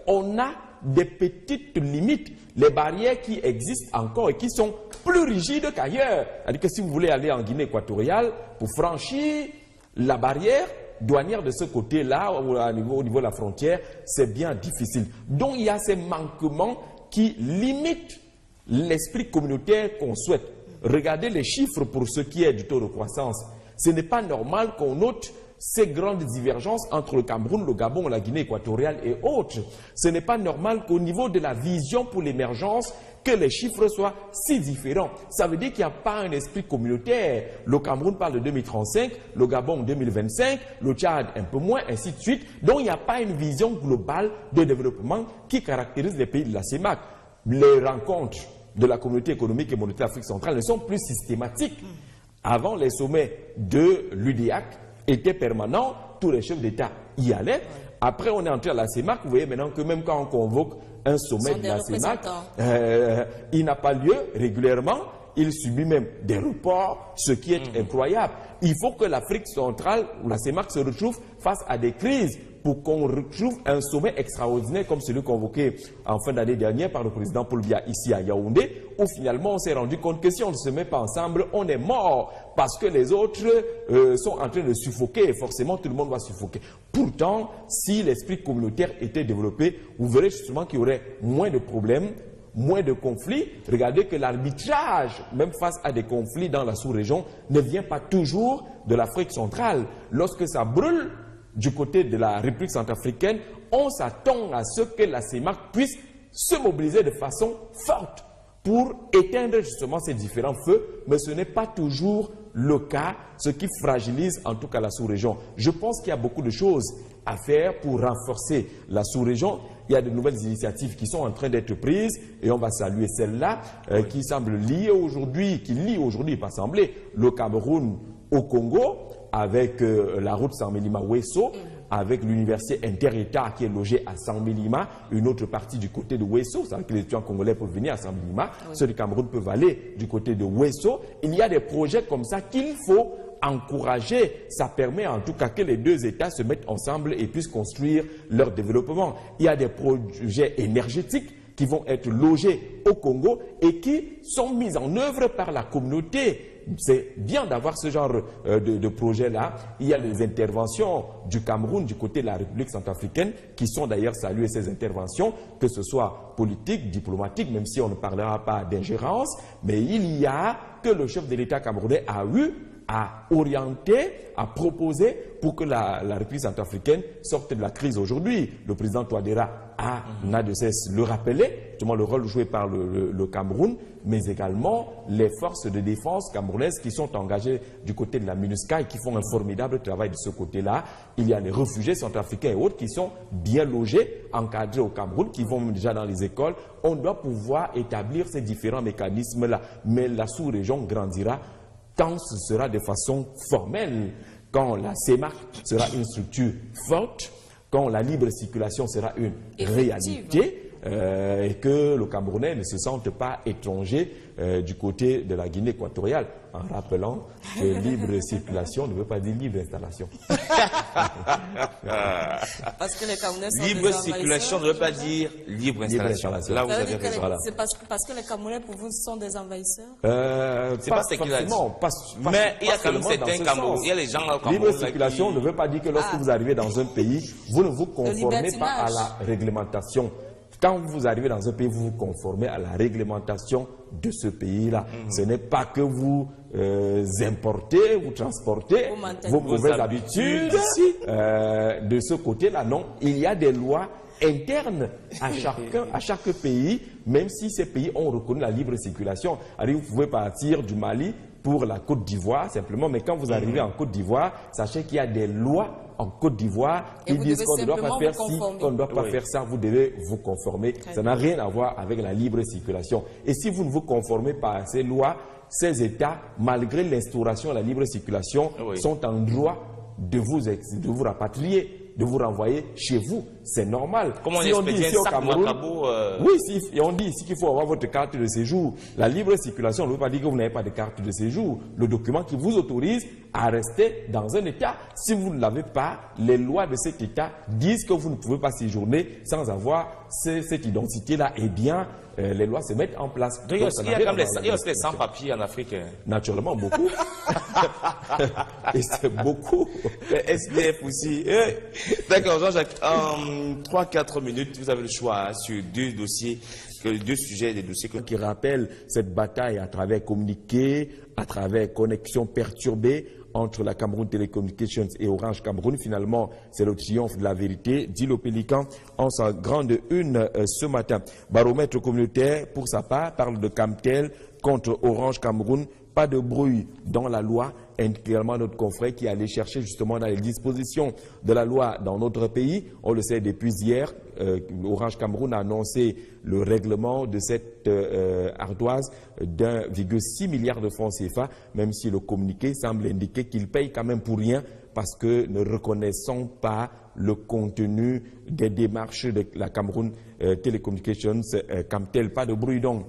On a des petites limites, les barrières qui existent encore et qui sont plus rigides qu'ailleurs. C'est-à-dire que si vous voulez aller en Guinée équatoriale, pour franchir la barrière douanière de ce côté-là, au niveau de la frontière, c'est bien difficile. Donc il y a ces manquements qui limitent l'esprit communautaire qu'on souhaite. Regardez les chiffres pour ce qui est du taux de croissance. Ce n'est pas normal qu'on note ces grandes divergences entre le Cameroun, le Gabon, la Guinée équatoriale et autres. Ce n'est pas normal qu'au niveau de la vision pour l'émergence, que les chiffres soient si différents. Ça veut dire qu'il n'y a pas un esprit communautaire. Le Cameroun parle de 2035, le Gabon 2025, le Tchad un peu moins, ainsi de suite. Donc il n'y a pas une vision globale de développement qui caractérise les pays de la CEMAC. Les rencontres de la communauté économique et monétaire d'Afrique centrale ne sont plus systématiques. Avant, les sommets de l'UDIAC étaient permanents, tous les chefs d'État y allaient. Après, on est entré à la CEMAC. Vous voyez maintenant que même quand on convoque un sommet de la CEMAC, il n'a pas lieu régulièrement. Il subit même des reports, ce qui est incroyable. Il faut que l'Afrique centrale ou la CEMAC se retrouve face à des crises pour qu'on retrouve un sommet extraordinaire comme celui convoqué en fin d'année dernière par le président Paul Biya ici à Yaoundé, où finalement on s'est rendu compte que si on ne se met pas ensemble, on est mort parce que les autres sont en train de suffoquer et forcément tout le monde va suffoquer. Pourtant, si l'esprit communautaire était développé, vous verrez justement qu'il y aurait moins de problèmes, moins de conflits. Regardez que l'arbitrage, même face à des conflits dans la sous-région, ne vient pas toujours de l'Afrique centrale. Lorsque ça brûle du côté de la République centrafricaine, on s'attend à ce que la CEMAC puisse se mobiliser de façon forte pour éteindre justement ces différents feux, mais ce n'est pas toujours le cas, ce qui fragilise en tout cas la sous-région. Je pense qu'il y a beaucoup de choses à faire pour renforcer la sous-région. Il y a de nouvelles initiatives qui sont en train d'être prises et on va saluer celle-là qui semble liée aujourd'hui, qui lie aujourd'hui, pas semblé, le Cameroun au Congo avec la route Saint-Mélima-Ouesso, avec l'université inter-État qui est logée à Saint-Mélima, une autre partie du côté de Ouesso, c'est-à-dire que les étudiants congolais peuvent venir à Saint-Mélima, ceux du Cameroun peuvent aller du côté de Ouesso. Il y a des projets comme ça qu'il faut encourager. Ça permet en tout cas que les deux États se mettent ensemble et puissent construire leur développement. Il y a des projets énergétiques qui vont être logés au Congo et qui sont mis en œuvre par la communauté. C'est bien d'avoir ce genre de projet-là. Il y a les interventions du Cameroun du côté de la République centrafricaine qui sont d'ailleurs saluées, ces interventions, que ce soit politique, diplomatique, même si on ne parlera pas d'ingérence, mais il y a que le chef de l'État camerounais a eu à orienter, à proposer pour que la République centrafricaine sorte de la crise aujourd'hui. Le président Touadéra n'a de cesse de le rappeler, justement le rôle joué par le Cameroun, mais également les forces de défense camerounaises qui sont engagées du côté de la MINUSCA et qui font un formidable travail de ce côté-là. Il y a les réfugiés centrafricains et autres qui sont bien logés, encadrés au Cameroun, qui vont déjà dans les écoles. On doit pouvoir établir ces différents mécanismes-là, mais la sous-région grandira quand ce sera de façon formelle, quand la CEMAC sera une structure forte, quand la libre circulation sera une réalité, et que le Camerounais ne se sente pas étranger du côté de la Guinée équatoriale, en rappelant que libre circulation ne veut pas dire libre installation. Parce que les Camerounais sont libre circulation ne veut pas dire libre installation. Là, vous avez raison. C'est parce que les Camerounais, pour vous, sont des envahisseurs? C'est pas sécularisation. Mais il y a quand même certains Camerounais. Il y a les gens au Cameroun. Libre circulation ne veut pas dire que lorsque vous arrivez dans un pays, vous ne vous conformez pas à la réglementation. Quand vous arrivez dans un pays, vous vous conformez à la réglementation de ce pays-là. Ce n'est pas que vous importez, vous transportez vos mauvaises habitudes de ce côté-là. Non, il y a des lois internes à chaque pays, même si ces pays ont reconnu la libre circulation. Alors, vous pouvez partir du Mali pour la Côte d'Ivoire, simplement, mais quand vous arrivez en Côte d'Ivoire, sachez qu'il y a des lois en Côte d'Ivoire qui disent qu'on ne doit pas faire ci, qu'on ne doit pas faire ça, vous devez vous conformer. Ça n'a rien à voir avec la libre circulation. Et si vous ne vous conformez pas à ces lois, ces États, malgré l'instauration de la libre circulation, sont en droit de vous rapatrier, de vous renvoyer chez vous. C'est normal. Comme si on dit ici au Cameroun, oui, on dit ici qu'il faut avoir votre carte de séjour. La libre circulation ne veut pas dire que vous n'avez pas de carte de séjour. Le document qui vous autorise à rester dans un État. Si vous ne l'avez pas, les lois de cet État disent que vous ne pouvez pas séjourner sans avoir cette identité-là. Eh bien, les lois se mettent en place. Donc, il y a aussi les sans-papiers en Afrique. Naturellement, beaucoup. Et c'est beaucoup. Les SDF aussi. D'accord, Jean-Jacques. 3-4 minutes, vous avez le choix sur deux sujets, des dossiers qui rappellent cette bataille à travers communiqué, à travers connexion perturbée entre la Cameroun Telecommunications et Orange Cameroun. Finalement, c'est le triomphe de la vérité, dit le Pélican en sa grande une ce matin. Baromètre communautaire, pour sa part, parle de Camtel contre Orange Cameroun. Pas de bruit dans la loi, également notre confrère qui allait chercher justement dans les dispositions de la loi dans notre pays. On le sait depuis hier, Orange Cameroun a annoncé le règlement de cette ardoise d'1,6 milliard de francs CFA, même si le communiqué semble indiquer qu'il paye quand même pour rien parce que ne reconnaissant pas le contenu des démarches de la Cameroun Telecommunications Camtel. Pas de bruit donc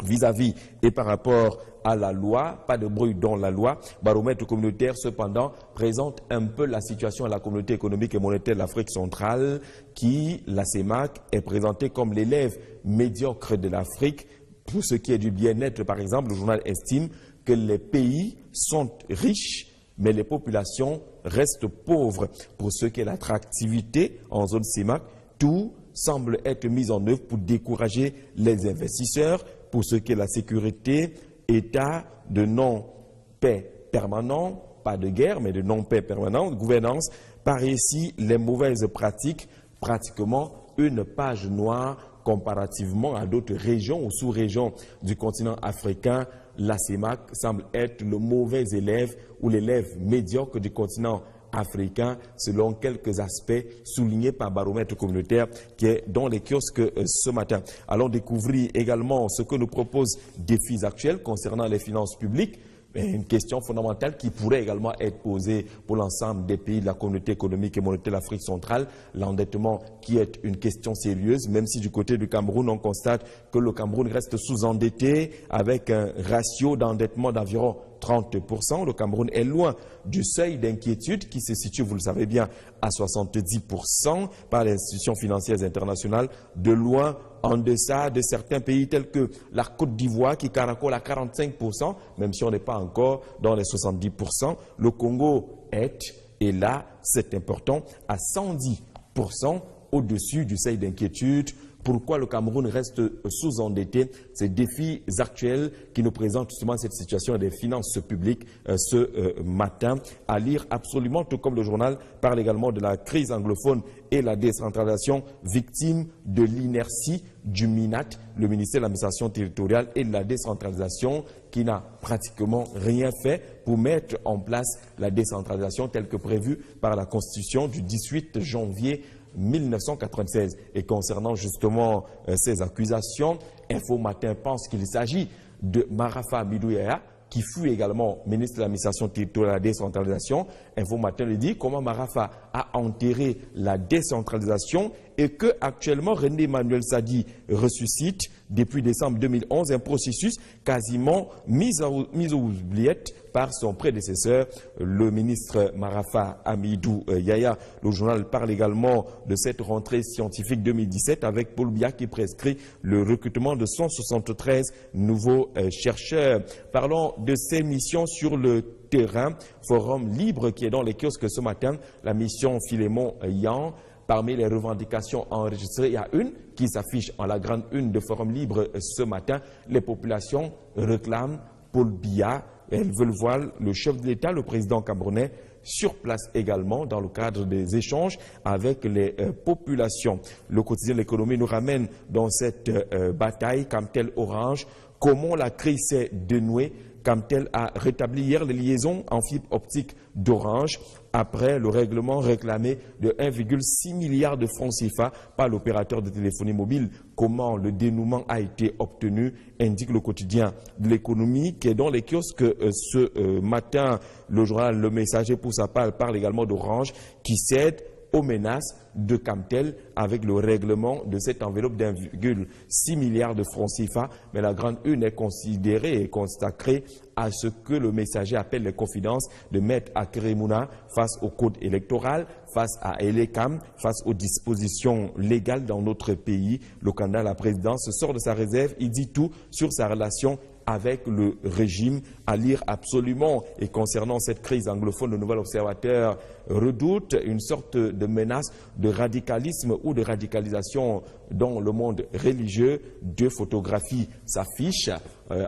vis-à-vis et par rapport à la loi, pas de bruit dans la loi. Baromètre communautaire, cependant, présente un peu la situation à la communauté économique et monétaire de l'Afrique centrale, qui, la CEMAC, est présentée comme l'élève médiocre de l'Afrique. Pour ce qui est du bien-être, par exemple, le journal estime que les pays sont riches, mais les populations restent pauvres. Pour ce qui est de l'attractivité en zone CEMAC, tout semble être mis en œuvre pour décourager les investisseurs. Pour ce qui est de la sécurité, état de non-paix permanent, pas de guerre, mais de non-paix permanent, gouvernance, par ici les mauvaises pratiques, pratiquement une page noire comparativement à d'autres régions ou sous-régions du continent africain. La CEMAC semble être le mauvais élève ou l'élève médiocre du continent africain, selon quelques aspects soulignés par Baromètre communautaire qui est dans les kiosques ce matin. Allons découvrir également ce que nous proposent Défis actuels concernant les finances publiques. Une question fondamentale qui pourrait également être posée pour l'ensemble des pays de la communauté économique et monétaire de l'Afrique centrale. L'endettement qui est une question sérieuse, même si du côté du Cameroun, on constate que le Cameroun reste sous-endetté avec un ratio d'endettement d'environ 30%. Le Cameroun est loin du seuil d'inquiétude qui se situe, vous le savez bien, à 70% par les institutions financières internationales, de loin en deçà de certains pays tels que la Côte d'Ivoire qui caracole à 45%, même si on n'est pas encore dans les 70%. Le Congo est, et là c'est important, à 110% au-dessus du seuil d'inquiétude. Pourquoi le Cameroun reste sous-endetté? Ces défis actuels qui nous présentent justement cette situation des finances publiques ce matin. À lire absolument, tout comme le journal parle également de la crise anglophone et la décentralisation, victime de l'inertie du MINAT, le ministère de l'administration territoriale et de la décentralisation, qui n'a pratiquement rien fait pour mettre en place la décentralisation telle que prévue par la Constitution du 18 janvier 1996. Et concernant justement ces accusations, Info Matin pense qu'il s'agit de Marafa Amidou Yaya, qui fut également ministre de l'administration territoriale et de la décentralisation. Info Matin lui dit comment Marafa a enterré la décentralisation et que actuellement René Emmanuel Sadi ressuscite depuis décembre 2011 un processus quasiment mis aux oubliettes par son prédécesseur, le ministre Marafa Amidou Yaya. Le journal parle également de cette rentrée scientifique 2017 avec Paul Biya qui prescrit le recrutement de 173 nouveaux chercheurs. Parlons de ces missions sur le terrain. Forum libre qui est dans les kiosques ce matin, la mission Philémon Yan. Parmi les revendications enregistrées, il y a une qui s'affiche en la grande une de Forum libre ce matin. Les populations réclament Paul Biya. Elles veulent voir le chef de l'État, le président camerounais, sur place également dans le cadre des échanges avec les populations. Le quotidien de l'économie nous ramène dans cette bataille Camtel Orange. Comment la crise s'est dénouée? Camtel a rétabli hier les liaisons en fibre optique d'Orange après le règlement réclamé de 1,6 milliard de francs CFA par l'opérateur de téléphonie mobile. Comment le dénouement a été obtenu, indique le quotidien de l'économie qui est dans les kiosques ce matin. Le journal Le Messager pour sa part parle également d'Orange qui cède aux menaces de Camtel avec le règlement de cette enveloppe d'1,6 milliard de francs CFA. Mais la grande une est considérée et consacrée à ce que le Messager appelle les confidences de Maître Akeremouna face au code électoral, face à Elecam, face aux dispositions légales dans notre pays. Le candidat à la présidence sort de sa réserve, il dit tout sur sa relation avec le régime, à lire absolument. Et concernant cette crise anglophone, le Nouvel Observateur redoute une sorte de menace de radicalisme ou de radicalisation dans le monde religieux. Deux photographies s'affichent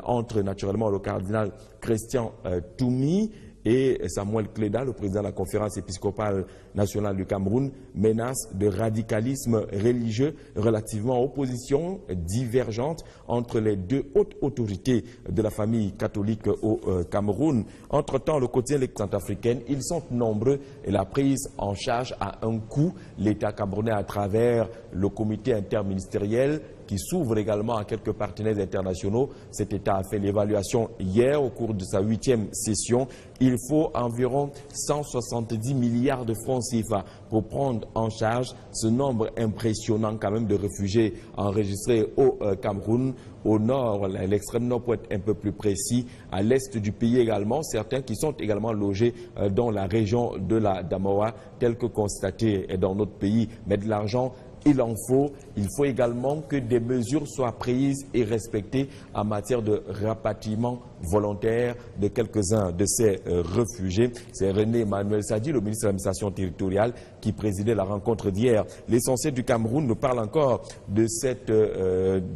entre naturellement le cardinal Christian Toumi et Samuel Kleda, le président de la conférence épiscopale nationale du Cameroun, menace de radicalisme religieux relativement aux positions divergentes entre les deux hautes autorités de la famille catholique au Cameroun. Entre-temps, le quotidien centrafricain, ils sont nombreux et la prise en charge à un coût. L'État camerounais, à travers le comité interministériel, qui s'ouvre également à quelques partenaires internationaux. Cet État a fait l'évaluation hier au cours de sa 8e session. Il faut environ 170 milliards de francs CFA pour prendre en charge ce nombre impressionnant quand même de réfugiés enregistrés au Cameroun. Au nord, l'extrême nord pour être un peu plus précis, à l'est du pays également, certains qui sont également logés dans la région de la Damoa, tel que constaté dans notre pays. Mais de l'argent, il en faut. Il faut également que des mesures soient prises et respectées en matière de rapatriement volontaire de quelques-uns de ces réfugiés. C'est René Emmanuel Sadi, le ministre de l'administration territoriale, qui présidait la rencontre d'hier. L'essentiel du Cameroun nous parle encore de cette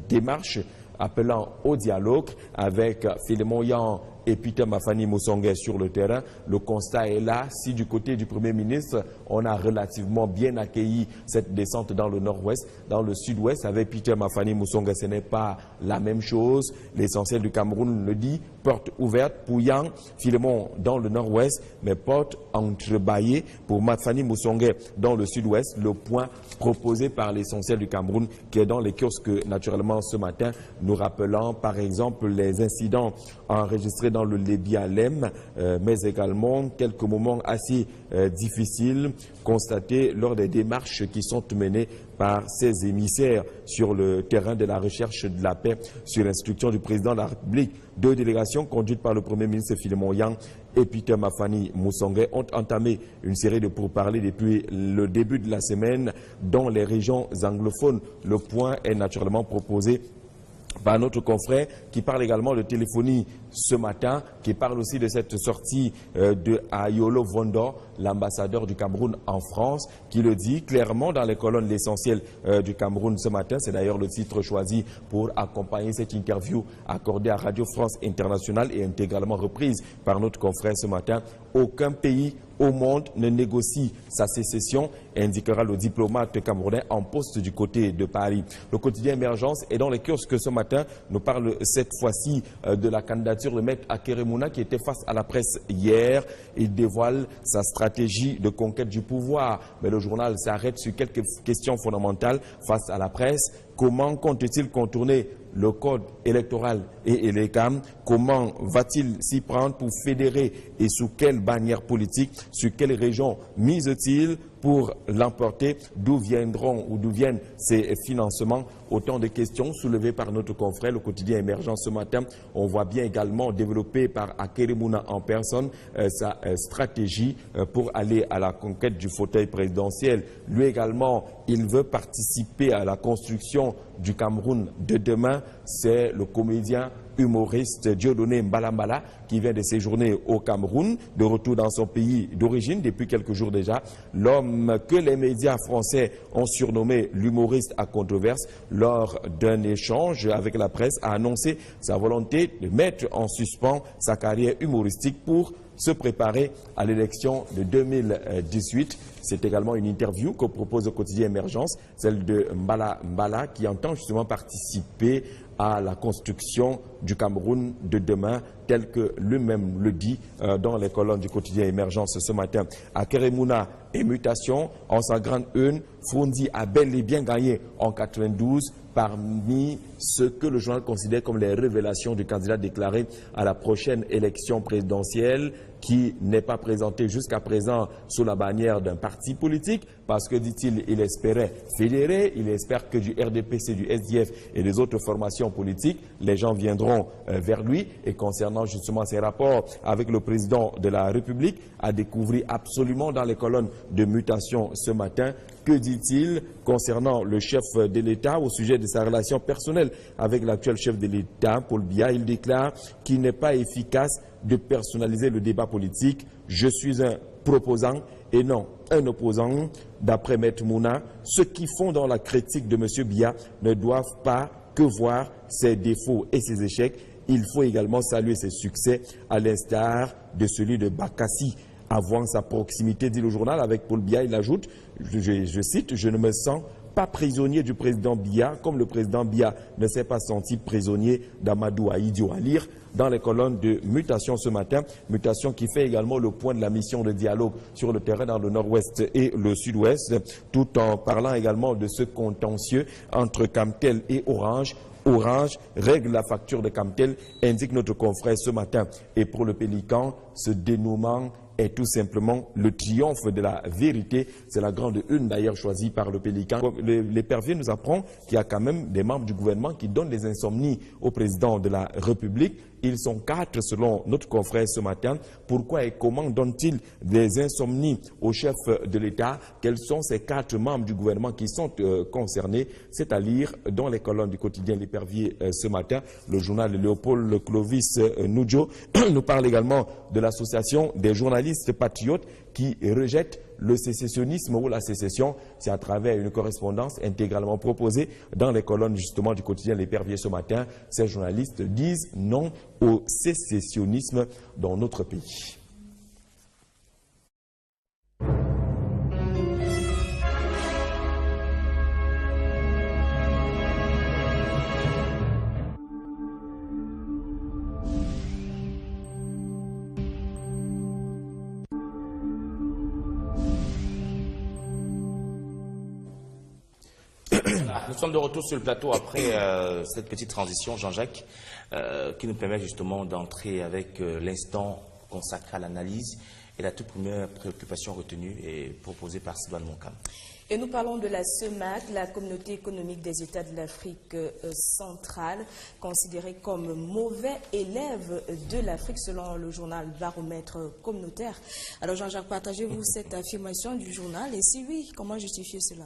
démarche appelant au dialogue avec Philémon Yan et Peter Mafani Moussongue sur le terrain. Le constat est là. Si du côté du Premier ministre, on a relativement bien accueilli cette descente dans le nord-ouest, dans le sud-ouest, avec Peter Mafani Moussongue, ce n'est pas la même chose. L'essentiel du Cameroun le dit, porte ouverte pour Yang, Philémon dans le nord-ouest, mais porte entrebâillée pour Mafani Moussongue dans le sud-ouest. Le point proposé par l'essentiel du Cameroun qui est dans les kiosques naturellement ce matin, nous rappelant par exemple les incidents enregistrés dans le Lébi-Alem, mais également quelques moments assez difficiles constatés lors des démarches qui sont menées par ces émissaires sur le terrain de la recherche de la paix sur instruction du président de la République. Deux délégations conduites par le Premier ministre Philémon Yang et Peter Mafani Moussongue ont entamé une série de pourparlers depuis le début de la semaine dans les régions anglophones. Le point est naturellement proposé par notre confrère qui parle également de téléphonie ce matin, qui parle aussi de cette sortie de Ayolo Vondo, l'ambassadeur du Cameroun en France, qui le dit clairement dans les colonnes l'essentiel du Cameroun ce matin. C'est d'ailleurs le titre choisi pour accompagner cette interview accordée à Radio France Internationale et intégralement reprise par notre confrère ce matin. Aucun pays au monde ne négocie sa sécession, indiquera le diplomate camerounais en poste du côté de Paris. Le quotidien Émergence est dans les kiosques ce matin, nous parle cette fois-ci de la candidature de Maître Akeremouna qui était face à la presse hier. Il dévoile sa stratégie de conquête du pouvoir. Mais le journal s'arrête sur quelques questions fondamentales face à la presse. Comment compte-t-il contourner le code électoral et l'ECAM? Comment va-t-il s'y prendre pour fédérer et sous quelle bannière politique? Sur quelle région mise-t-il pour l'emporter? D'où viendront ou d'où viennent ces financements? Autant de questions soulevées par notre confrère, le quotidien Émergent ce matin. On voit bien également développé par Akeremouna en personne sa stratégie pour aller à la conquête du fauteuil présidentiel. Lui également, il veut participer à la construction du Cameroun de demain. C'est le comédien humoriste Dieudonné Mbala qui vient de séjourner au Cameroun, de retour dans son pays d'origine depuis quelques jours déjà. L'homme que les médias français ont surnommé l'humoriste à controverse, lors d'un échange avec la presse, a annoncé sa volonté de mettre en suspens sa carrière humoristique pour se préparer à l'élection de 2018. C'est également une interview que propose le quotidien Émergence, celle de Mbala qui entend justement participer à la construction du Cameroun de demain, tel que lui-même le dit dans les colonnes du quotidien Émergence ce matin. Akeremouna et mutation, en sa grande une, Frondi a bel et bien gagné en 92 parmi ce que le journal considère comme les révélations du candidat déclaré à la prochaine élection présidentielle, qui n'est pas présenté jusqu'à présent sous la bannière d'un parti politique, parce que, dit-il, il espérait fédérer, il espère que du RDPC, du SDF et des autres formations politiques, les gens viendront vers lui. Et concernant justement ses rapports avec le président de la République, à découvrir absolument dans les colonnes de mutation ce matin. Que dit-il concernant le chef de l'État au sujet de sa relation personnelle avec l'actuel chef de l'État, Paul Biya? Il déclare qu'il n'est pas efficace de personnaliser le débat politique. Je suis un proposant et non un opposant. D'après Maître Mouna, ceux qui font dans la critique de M. Biya ne doivent pas que voir ses défauts et ses échecs. il faut également saluer ses succès à l'instar de celui de Bakassi. Avant sa proximité, dit le journal, avec Paul Biya, il ajoute, je cite, « Je ne me sens pas prisonnier du président Biya, comme le président Biya ne s'est pas senti prisonnier d'Amadou Ahidjo » à lire dans les colonnes de Mutation ce matin. Mutation qui fait également le point de la mission de dialogue sur le terrain dans le nord-ouest et le sud-ouest, tout en parlant également de ce contentieux entre Camtel et Orange. Orange règle la facture de Camtel, indique notre confrère ce matin. Et pour le Pélican, ce dénouement est tout simplement le triomphe de la vérité. C'est la grande une d'ailleurs choisie par le Pélican. L'Épervier nous apprend qu'il y a quand même des membres du gouvernement qui donnent des insomnies au président de la République. Ils sont 4 selon notre confrère ce matin. Pourquoi et comment donnent-ils des insomnies au chef de l'État? Quels sont ces 4 membres du gouvernement qui sont concernés? C'est à lire dans les colonnes du quotidien L'Épervier ce matin. Le journal de Léopold Clovis Noudjo nous parle également de l'association des journalistes patriotes qui rejettent le sécessionnisme ou la sécession. C'est à travers une correspondance intégralement proposée dans les colonnes justement du quotidien L'Épervier ce matin. Ces journalistes disent non au sécessionnisme dans notre pays. Nous sommes de retour sur le plateau après cette petite transition, Jean-Jacques, qui nous permet justement d'entrer avec l'instant consacré à l'analyse et la toute première préoccupation retenue et proposée par Sylvain Moncam. Et nous parlons de la CEMAC, la Communauté économique des États de l'Afrique centrale, considérée comme mauvais élève de l'Afrique selon le journal Baromètre communautaire. Alors Jean-Jacques, partagez-vous cette affirmation du journal et si oui, comment justifier cela?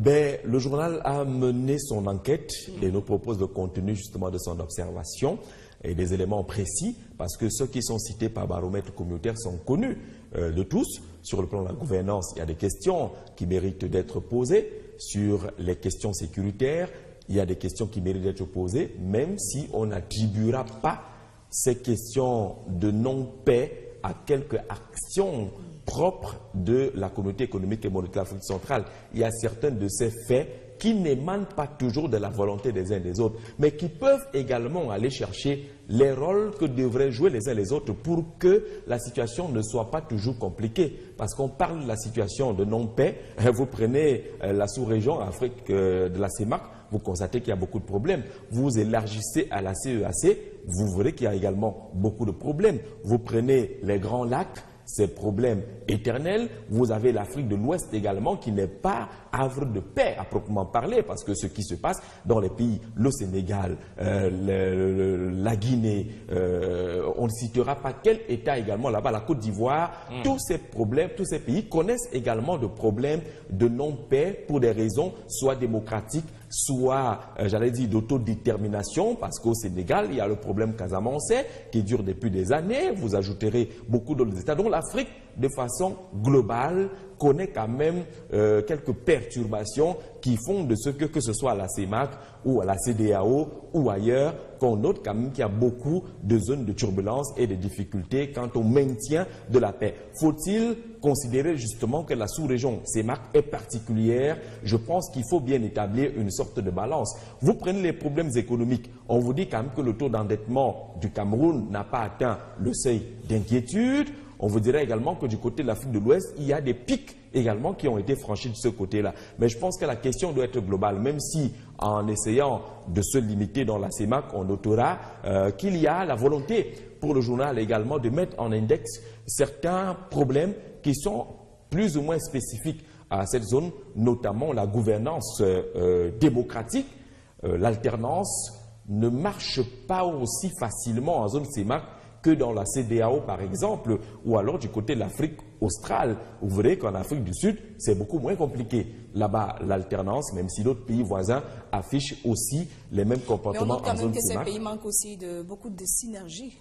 Le journal a mené son enquête et nous propose le contenu justement de son observation et des éléments précis parce que ceux qui sont cités par Baromètre communautaire sont connus de tous. Sur le plan de la gouvernance, il y a des questions qui méritent d'être posées. Sur les questions sécuritaires, il y a des questions qui méritent d'être posées, même si on n'attribuera pas ces questions de non-paix à quelques actions propre de la communauté économique et monétaire de l'Afrique centrale. Il y a certains de ces faits qui n'émanent pas toujours de la volonté des uns et des autres, mais qui peuvent également aller chercher les rôles que devraient jouer les uns et les autres pour que la situation ne soit pas toujours compliquée. Parce qu'on parle de la situation de non-paix, vous prenez la sous-région Afrique de la CEMAC, vous constatez qu'il y a beaucoup de problèmes. Vous élargissez à la CEAC, vous verrez qu'il y a également beaucoup de problèmes. Vous prenez les grands lacs, ces problèmes éternels. Vous avez l'Afrique de l'Ouest également qui n'est pas havre de paix à proprement parler parce que ce qui se passe dans les pays, le Sénégal, la Guinée, on ne citera pas quel État également là-bas, la Côte d'Ivoire, tous ces problèmes, tous ces pays connaissent également de problèmes de non-paix pour des raisons soit démocratiques, soit, j'allais dire, d'autodétermination, parce qu'au Sénégal, il y a le problème casamançais qui dure depuis des années. Vous ajouterez beaucoup d'autres États. Donc l'Afrique, de façon globale, connaît quand même quelques perturbations qui font de ce que ce soit à la CEMAC ou à la CEDEAO ou ailleurs, qu'on note quand même qu'il y a beaucoup de zones de turbulence et de difficultés quant au maintien de la paix. Faut-il considérer justement que la sous-région CEMAC est particulière? Je pense qu'il faut bien établir une sorte de balance. Vous prenez les problèmes économiques, on vous dit quand même que le taux d'endettement du Cameroun n'a pas atteint le seuil d'inquiétude. On vous dirait également que du côté de l'Afrique de l'Ouest, il y a des pics également qui ont été franchis de ce côté-là. Mais je pense que la question doit être globale, même si en essayant de se limiter dans la CEMAC, on notera qu'il y a la volonté pour le journal également de mettre en index certains problèmes qui sont plus ou moins spécifiques à cette zone, notamment la gouvernance démocratique. L'alternance ne marche pas aussi facilement en zone CEMAC que dans la CEDEAO par exemple, ou alors du côté de l'Afrique australe. Vous verrez qu'en Afrique du Sud, c'est beaucoup moins compliqué. Là-bas, l'alternance, même si d'autres pays voisins affichent aussi les mêmes comportements en zone CEMAC. Mais on note quand même que ces pays manquent aussi de beaucoup de synergie.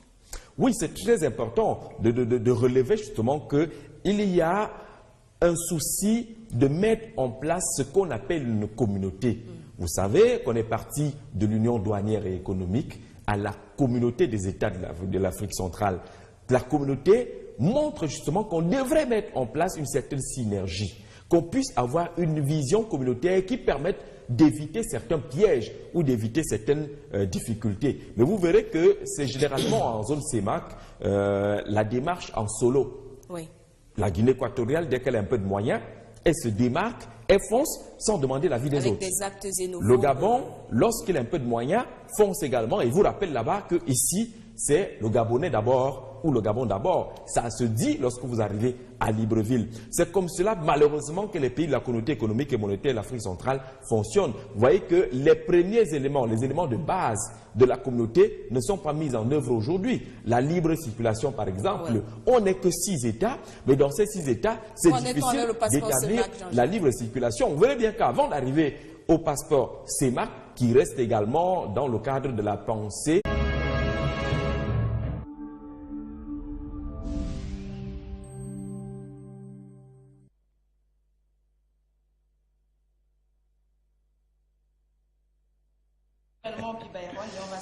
Oui, c'est très important de relever justement qu'il y a un souci de mettre en place ce qu'on appelle une communauté. Vous savez qu'on est parti de l'union douanière et économique à la communauté des États de l'Afrique centrale. La communauté montre justement qu'on devrait mettre en place une certaine synergie, qu'on puisse avoir une vision communautaire qui permette d'éviter certains pièges ou d'éviter certaines difficultés. Mais vous verrez que c'est généralement en zone CEMAC la démarche en solo. Oui. La Guinée équatoriale, dès qu'elle a un peu de moyens, elle se démarque, elle fonce sans demander l'avis des autres. Avec des actes xénophobes. Le Gabon, lorsqu'il a un peu de moyens, fonce également. Et vous rappelle là-bas que ici, c'est le Gabonais d'abord ou le Gabon d'abord. Ça se dit lorsque vous arrivez à Libreville. C'est comme cela, malheureusement, que les pays de la communauté économique et monétaire de l'Afrique centrale fonctionnent. Vous voyez que les premiers éléments, les éléments de base de la communauté ne sont pas mis en œuvre aujourd'hui. La libre circulation, par exemple, oui. On n'est que 6 États, mais dans ces 6 États, c'est difficile d'établir la libre circulation. Vous verrez bien qu'avant d'arriver au passeport CEMAC, qui reste également dans le cadre de la pensée,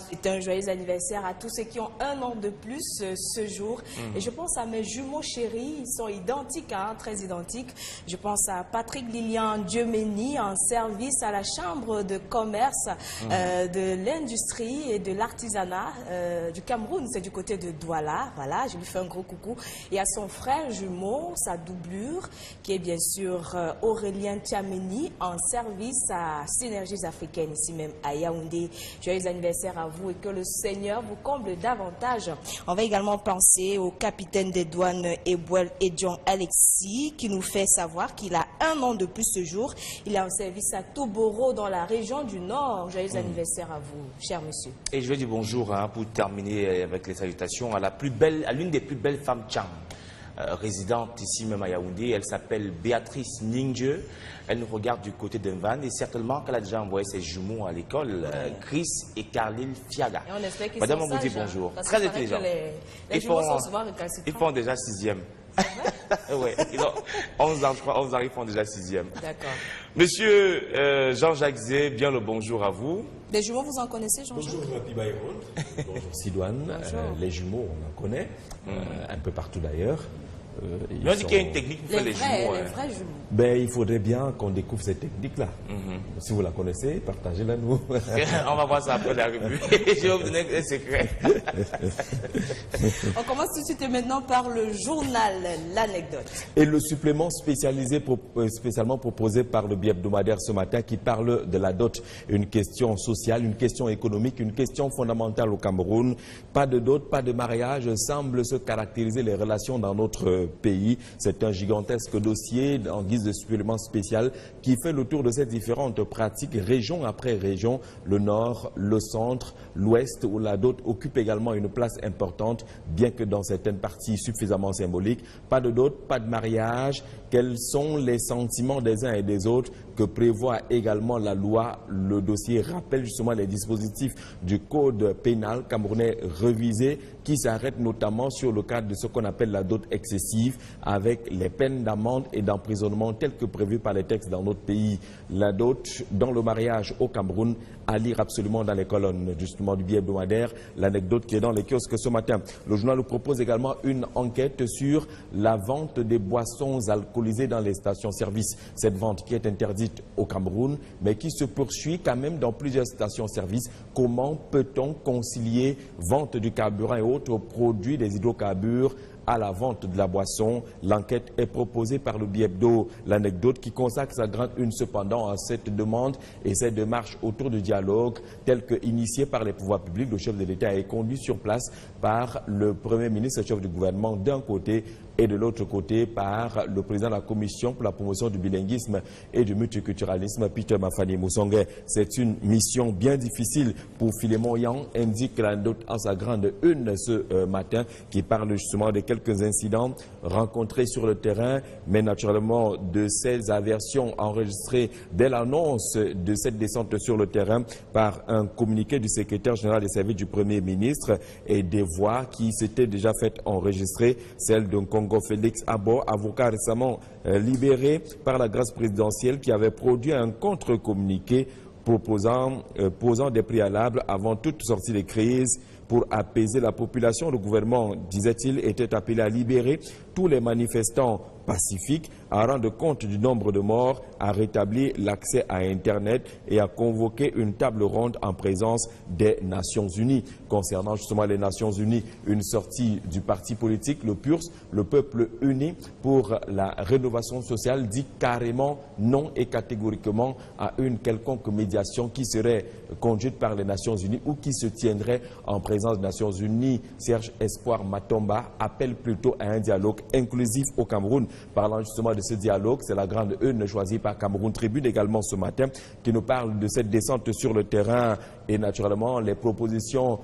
C'est un joyeux anniversaire à tous ceux qui ont un an de plus ce jour. Et je pense à mes jumeaux chéris, ils sont identiques, hein, très identiques. Je pense à Patrick Lilian Dieumény en service à la Chambre de commerce de l'industrie et de l'artisanat du Cameroun. C'est du côté de Douala. Voilà, je lui fais un gros coucou. Et à son frère jumeau, sa doublure, qui est bien sûr Aurélien Tchameni en service à Synergies africaines, ici même à Yaoundé. Joyeux anniversaire à vous et que le Seigneur vous comble davantage. On va également penser au capitaine des douanes Ebouel Edjon Alexis qui nous fait savoir qu'il a un an de plus ce jour. Il est en service à Toboro dans la région du Nord. Joyeux anniversaire à vous, cher monsieur. Et je vais dire bonjour hein, pour terminer avec les salutations à l'une des plus belles femmes Tchang. Résidente ici même à Yaoundé, elle s'appelle Béatrice Ningje. Elle nous regarde du côté d'Envan et certainement qu'elle a déjà envoyé ses jumeaux à l'école, Chris et Carlyle Fiaga. Et on espère qu'ils Madame, sont on vous dit sages, bonjour. Hein, très intelligent. Les jumeaux sont souvent récalcitrants. Ils font déjà 6e. Ouais, ils ont 11 ans, je crois, 11 ans, ils font déjà 6e. D'accord. Monsieur Jean-Jacques Zé, bien le bonjour à vous. Des jumeaux, vous en connaissez, Jean-Jacques? Bonjour, Rapi Bayron. Bonjour, Sidoine. Les jumeaux, on en connaît, un peu partout d'ailleurs. On dit qu'il y a une technique pour faire les jumeaux. Les vrais jumeaux. Ben, il faudrait bien qu'on découvre cette technique-là. Si vous la connaissez, partagez-la nous. On va voir ça après la revue. Je vais vous donner un secret. On commence tout de suite et maintenant par le journal, l'anecdote. Et le supplément spécialisé spécialement proposé par le bi-hebdomadaire ce matin qui parle de la dot, une question sociale, une question économique, une question fondamentale au Cameroun. Pas de dot, pas de mariage, semble se caractériser les relations dans notre pays. C'est un gigantesque dossier en guise de supplément spécial qui fait le tour de ces différentes pratiques, région après région, le nord, le centre, l'ouest, où la dot occupe également une place importante, bien que dans certaines parties suffisamment symboliques. Pas de dot, pas de mariage. Quels sont les sentiments des uns et des autres que prévoit également la loi? Le dossier rappelle justement les dispositifs du code pénal camerounais revisé qui s'arrête notamment sur le cadre de ce qu'on appelle la dot excessive avec les peines d'amende et d'emprisonnement telles que prévues par les textes dans notre pays. La dot dans le mariage au Cameroun, à lire absolument dans les colonnes justement du bi-hebdomadaire, l'anecdote qui est dans les kiosques ce matin. Le journal nous propose également une enquête sur la vente des boissons alcoolisées dans les stations-service. Cette vente qui est interdite au Cameroun, mais qui se poursuit quand même dans plusieurs stations-service. Comment peut-on concilier vente du carburant et autres produits des hydrocarbures à la vente de la boisson? L'enquête est proposée par le bi-hebdo. L'anecdote qui consacre sa grande une cependant à cette demande et cette démarche autour du dialogue tel que initié par les pouvoirs publics. Le chef de l'État est conduit sur place par le Premier ministre, chef du gouvernement d'un côté, et de l'autre côté par le président de la Commission pour la promotion du bilinguisme et du multiculturalisme, Peter Mafani Moussongue. C'est une mission bien difficile pour Philémon Yang, indique l'anecdote en sa grande une ce matin, qui parle justement de quelques incidents rencontrés sur le terrain, mais naturellement de ces aversions enregistrées dès l'annonce de cette descente sur le terrain par un communiqué du secrétaire général des services du Premier ministre et des voix qui s'étaient déjà faites enregistrer, celle d'un Congo Félix Abo, avocat récemment libéré par la grâce présidentielle qui avait produit un contre-communiqué posant des préalables avant toute sortie de crise pour apaiser la population. Le gouvernement, disait-il, était appelé à libérer tous les manifestants pacifiques, à rendre compte du nombre de morts, à rétablir l'accès à Internet et à convoquer une table ronde en présence des Nations Unies. Concernant justement les Nations Unies, une sortie du parti politique, le PURS, le Peuple Uni pour la rénovation sociale, dit carrément non et catégoriquement à une quelconque médiation qui serait conduite par les Nations Unies ou qui se tiendrait en présence des Nations Unies. Serge Espoir Matomba appelle plutôt à un dialogue inclusif au Cameroun. Parlant justement de ce dialogue, c'est la grande une choisie par Cameroun Tribune également ce matin qui nous parle de cette descente sur le terrain et naturellement les propositions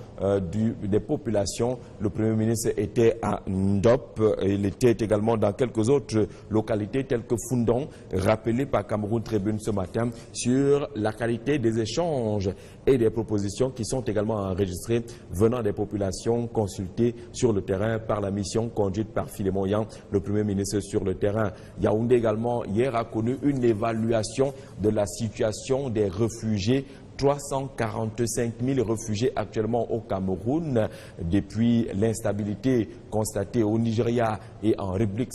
des populations. Le Premier ministre était à Ndop, il était également dans quelques autres localités telles que Fundong, rappelé par Cameroun Tribune ce matin sur la qualité des échanges et des propositions qui sont également enregistrées venant des populations consultées sur le terrain par la mission conduite par Philémon Yang, le Premier ministre sur le terrain. Yaoundé également hier a connu une évaluation de la situation des réfugiés. 345 000 réfugiés actuellement au Cameroun depuis l'instabilité constatée au Nigeria et en République